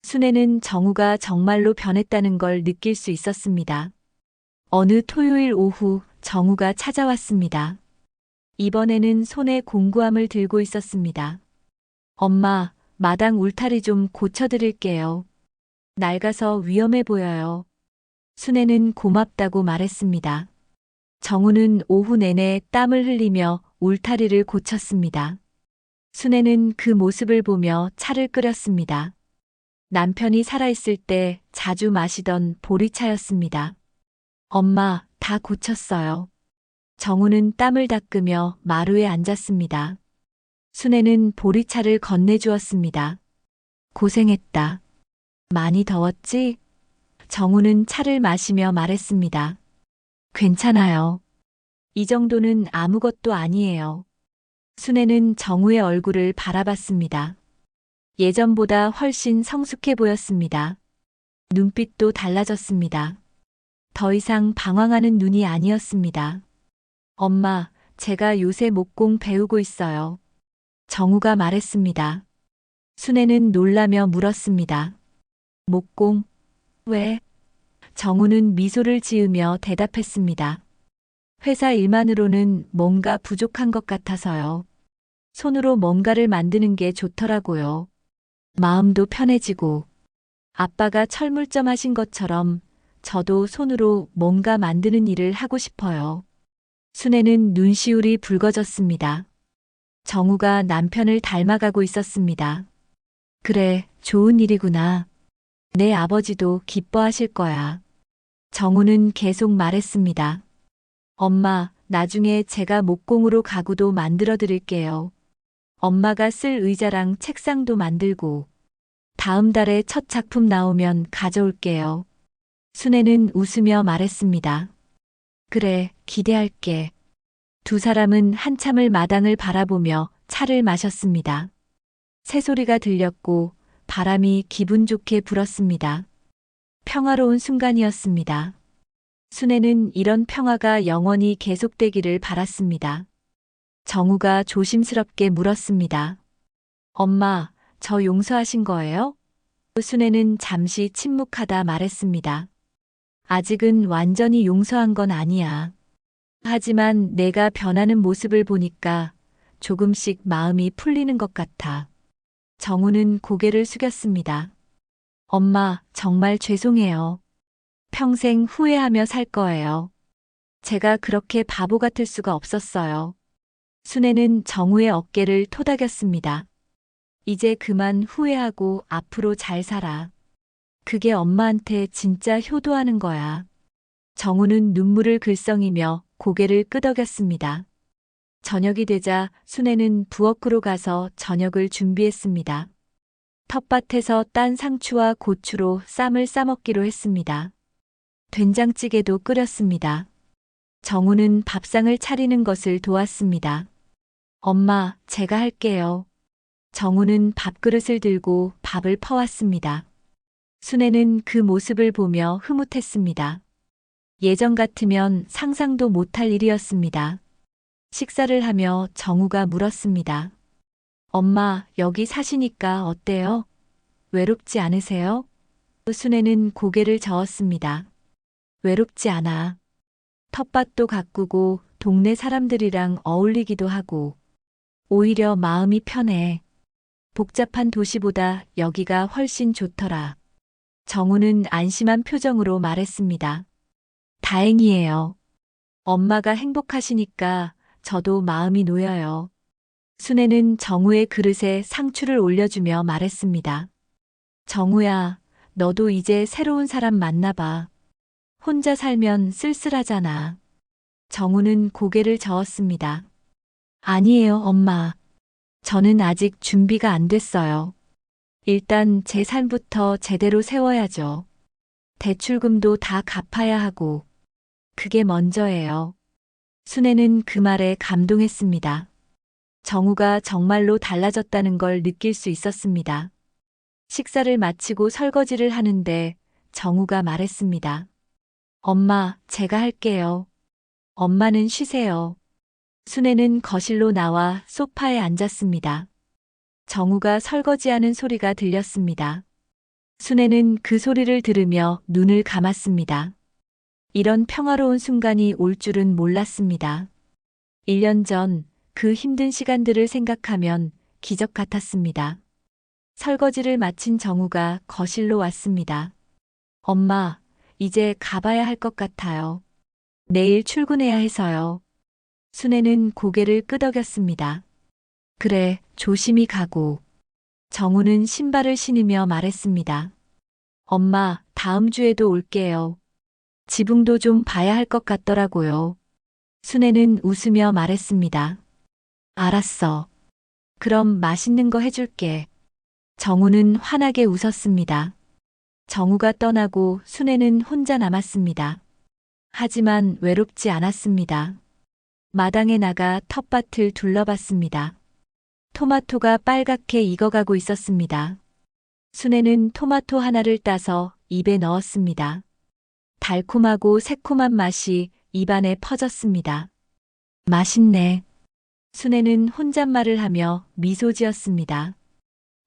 순애는 정우가 정말로 변했다는 걸 느낄 수 있었습니다. 어느 토요일 오후 정우가 찾아왔습니다. 이번에는 손에 공구함을 들고 있었습니다. 엄마, 마당 울타리 좀 고쳐드릴게요. 낡아서 위험해 보여요. 순애는 고맙다고 말했습니다. 정우는 오후 내내 땀을 흘리며 울타리를 고쳤습니다. 순애는 그 모습을 보며 차를 끓였습니다. 남편이 살아있을 때 자주 마시던 보리차였습니다. 엄마, 다 고쳤어요. 정우는 땀을 닦으며 마루에 앉았습니다. 순애는 보리차를 건네주었습니다. 고생했다. 많이 더웠지? 정우는 차를 마시며 말했습니다. 괜찮아요. 이 정도는 아무것도 아니에요. 순애는 정우의 얼굴을 바라봤습니다. 예전보다 훨씬 성숙해 보였습니다. 눈빛도 달라졌습니다. 더 이상 방황하는 눈이 아니었습니다. 엄마, 제가 요새 목공 배우고 있어요. 정우가 말했습니다. 순애는 놀라며 물었습니다. 목공? 왜? 정우는 미소를 지으며 대답했습니다. 회사 일만으로는 뭔가 부족한 것 같아서요. 손으로 뭔가를 만드는 게 좋더라고요. 마음도 편해지고 아빠가 철물점 하신 것처럼 저도 손으로 뭔가 만드는 일을 하고 싶어요. 순애는 눈시울이 붉어졌습니다. 정우가 남편을 닮아가고 있었습니다. 그래, 좋은 일이구나. 내 아버지도 기뻐하실 거야. 정우는 계속 말했습니다. 엄마, 나중에 제가 목공으로 가구도 만들어 드릴게요. 엄마가 쓸 의자랑 책상도 만들고 다음 달에 첫 작품 나오면 가져올게요. 순애는 웃으며 말했습니다. 그래, 기대할게. 두 사람은 한참을 마당을 바라보며 차를 마셨습니다. 새소리가 들렸고 바람이 기분 좋게 불었습니다. 평화로운 순간이었습니다. 순애는 이런 평화가 영원히 계속되기를 바랐습니다. 정우가 조심스럽게 물었습니다. 엄마, 저 용서하신 거예요? 순애는 잠시 침묵하다 말했습니다. 아직은 완전히 용서한 건 아니야. 하지만 내가 변하는 모습을 보니까 조금씩 마음이 풀리는 것 같아. 정우는 고개를 숙였습니다. 엄마, 정말 죄송해요. 평생 후회하며 살 거예요. 제가 그렇게 바보 같을 수가 없었어요. 순애는 정우의 어깨를 토닥였습니다. 이제 그만 후회하고 앞으로 잘 살아. 그게 엄마한테 진짜 효도하는 거야. 정우는 눈물을 글썽이며 고개를 끄덕였습니다. 저녁이 되자 순애는 부엌으로 가서 저녁을 준비했습니다. 텃밭에서 딴 상추와 고추로 쌈을 싸먹기로 했습니다. 된장찌개도 끓였습니다. 정우는 밥상을 차리는 것을 도왔습니다. 엄마, 제가 할게요. 정우는 밥그릇을 들고 밥을 퍼왔습니다. 순애는 그 모습을 보며 흐뭇했습니다. 예전 같으면 상상도 못할 일이었습니다. 식사를 하며 정우가 물었습니다. 엄마, 여기 사시니까 어때요? 외롭지 않으세요? 순애는 고개를 저었습니다. 외롭지 않아. 텃밭도 가꾸고 동네 사람들이랑 어울리기도 하고 오히려 마음이 편해. 복잡한 도시보다 여기가 훨씬 좋더라. 정우는 안심한 표정으로 말했습니다. 다행이에요. 엄마가 행복하시니까 저도 마음이 놓여요. 순애는 정우의 그릇에 상추를 올려주며 말했습니다. 정우야, 너도 이제 새로운 사람 만나봐. 혼자 살면 쓸쓸하잖아. 정우는 고개를 저었습니다. 아니에요, 엄마. 저는 아직 준비가 안 됐어요. 일단 제 삶부터 제대로 세워야죠. 대출금도 다 갚아야 하고. 그게 먼저예요. 순애는 그 말에 감동했습니다. 정우가 정말로 달라졌다는 걸 느낄 수 있었습니다. 식사를 마치고 설거지를 하는데 정우가 말했습니다. 엄마, 제가 할게요. 엄마는 쉬세요. 순애는 거실로 나와 소파에 앉았습니다. 정우가 설거지하는 소리가 들렸습니다. 순애는 그 소리를 들으며 눈을 감았습니다. 이런 평화로운 순간이 올 줄은 몰랐습니다. 1년 전 그 힘든 시간들을 생각하면 기적 같았습니다. 설거지를 마친 정우가 거실로 왔습니다. 엄마, 이제 가봐야 할 것 같아요. 내일 출근해야 해서요. 순애는 고개를 끄덕였습니다. 그래, 조심히 가고. 정우는 신발을 신으며 말했습니다. 엄마, 다음 주에도 올게요. 지붕도 좀 봐야 할 것 같더라고요. 순애는 웃으며 말했습니다. 알았어. 그럼 맛있는 거 해줄게. 정우는 환하게 웃었습니다. 정우가 떠나고 순애는 혼자 남았습니다. 하지만 외롭지 않았습니다. 마당에 나가 텃밭을 둘러봤습니다. 토마토가 빨갛게 익어가고 있었습니다. 순애는 토마토 하나를 따서 입에 넣었습니다. 달콤하고 새콤한 맛이 입안에 퍼졌습니다. 맛있네. 순애는 혼잣말을 하며 미소 지었습니다.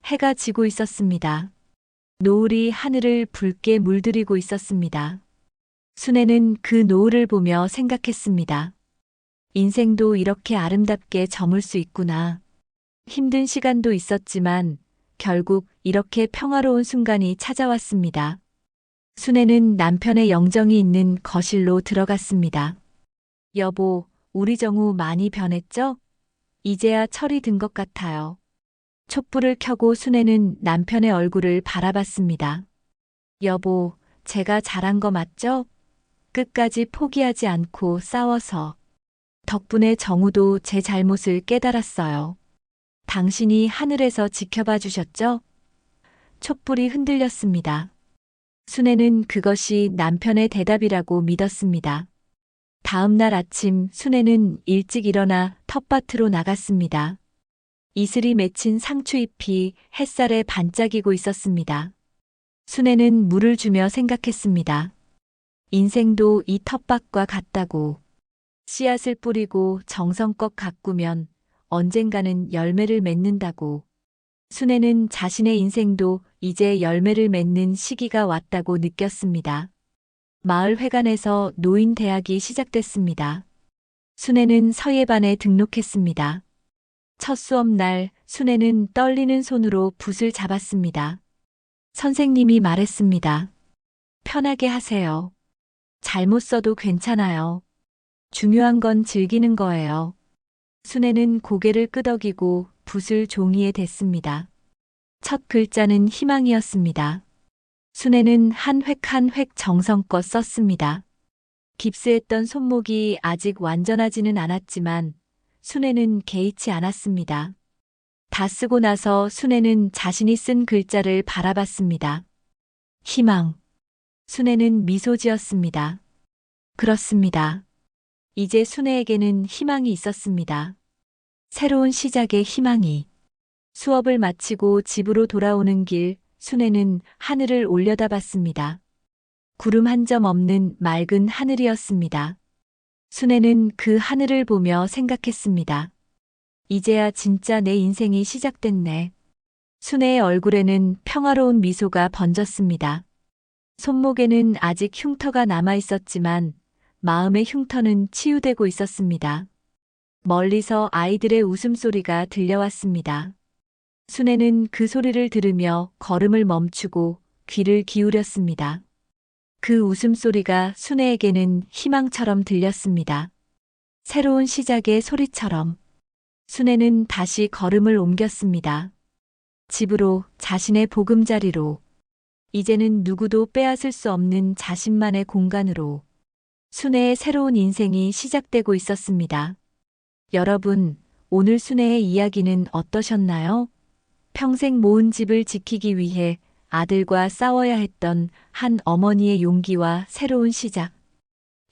해가 지고 있었습니다. 노을이 하늘을 붉게 물들이고 있었습니다. 순애는 그 노을을 보며 생각했습니다. 인생도 이렇게 아름답게 저물 수 있구나. 힘든 시간도 있었지만 결국 이렇게 평화로운 순간이 찾아왔습니다. 순애는 남편의 영정이 있는 거실로 들어갔습니다. 여보, 우리 정우 많이 변했죠? 이제야 철이 든 것 같아요. 촛불을 켜고 순애는 남편의 얼굴을 바라봤습니다. 여보, 제가 잘한 거 맞죠? 끝까지 포기하지 않고 싸워서. 덕분에 정우도 제 잘못을 깨달았어요. 당신이 하늘에서 지켜봐 주셨죠? 촛불이 흔들렸습니다. 순애는 그것이 남편의 대답이라고 믿었습니다. 다음 날 아침 순애는 일찍 일어나 텃밭으로 나갔습니다. 이슬이 맺힌 상추잎이 햇살에 반짝이고 있었습니다. 순애는 물을 주며 생각했습니다. 인생도 이 텃밭과 같다고. 씨앗을 뿌리고 정성껏 가꾸면 언젠가는 열매를 맺는다고. 순애는 자신의 인생도 이제 열매를 맺는 시기가 왔다고 느꼈습니다. 마을 회관에서 노인 대학이 시작됐습니다. 순애는 서예반에 등록했습니다. 첫 수업날 순애는 떨리는 손으로 붓을 잡았습니다. 선생님이 말했습니다. 편하게 하세요. 잘못 써도 괜찮아요. 중요한 건 즐기는 거예요. 순애는 고개를 끄덕이고 붓을 종이에 댔습니다. 첫 글자는 희망이었습니다. 순애는 한 획 한 획 정성껏 썼습니다. 깁스했던 손목이 아직 완전하지는 않았지만 순애는 개의치 않았습니다. 다 쓰고 나서 순애는 자신이 쓴 글자를 바라봤습니다. 희망. 순애는 미소 지었습니다. 그렇습니다. 이제 순애에게는 희망이 있었습니다. 새로운 시작의 희망이. 수업을 마치고 집으로 돌아오는 길, 순애는 하늘을 올려다봤습니다. 구름 한 점 없는 맑은 하늘이었습니다. 순애는 그 하늘을 보며 생각했습니다. 이제야 진짜 내 인생이 시작됐네. 순애의 얼굴에는 평화로운 미소가 번졌습니다. 손목에는 아직 흉터가 남아 있었지만 마음의 흉터는 치유되고 있었습니다. 멀리서 아이들의 웃음소리가 들려왔습니다. 순애는 그 소리를 들으며 걸음을 멈추고 귀를 기울였습니다. 그 웃음소리가 순애에게는 희망처럼 들렸습니다. 새로운 시작의 소리처럼. 순애는 다시 걸음을 옮겼습니다. 집으로, 자신의 보금자리로. 이제는 누구도 빼앗을 수 없는 자신만의 공간으로. 순애의 새로운 인생이 시작되고 있었습니다. 여러분, 오늘 순애의 이야기는 어떠셨나요? 평생 모은 집을 지키기 위해 아들과 싸워야 했던 한 어머니의 용기와 새로운 시작.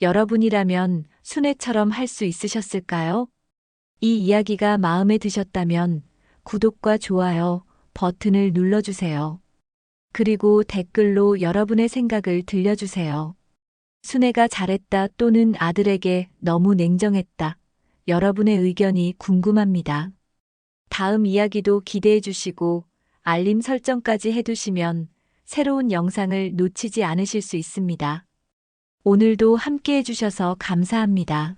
여러분이라면 순애처럼 할 수 있으셨을까요? 이 이야기가 마음에 드셨다면 구독과 좋아요 버튼을 눌러주세요. 그리고 댓글로 여러분의 생각을 들려주세요. 순애가 잘했다 또는 아들에게 너무 냉정했다. 여러분의 의견이 궁금합니다. 다음 이야기도 기대해 주시고 알림 설정까지 해두시면 새로운 영상을 놓치지 않으실 수 있습니다. 오늘도 함께 해주셔서 감사합니다.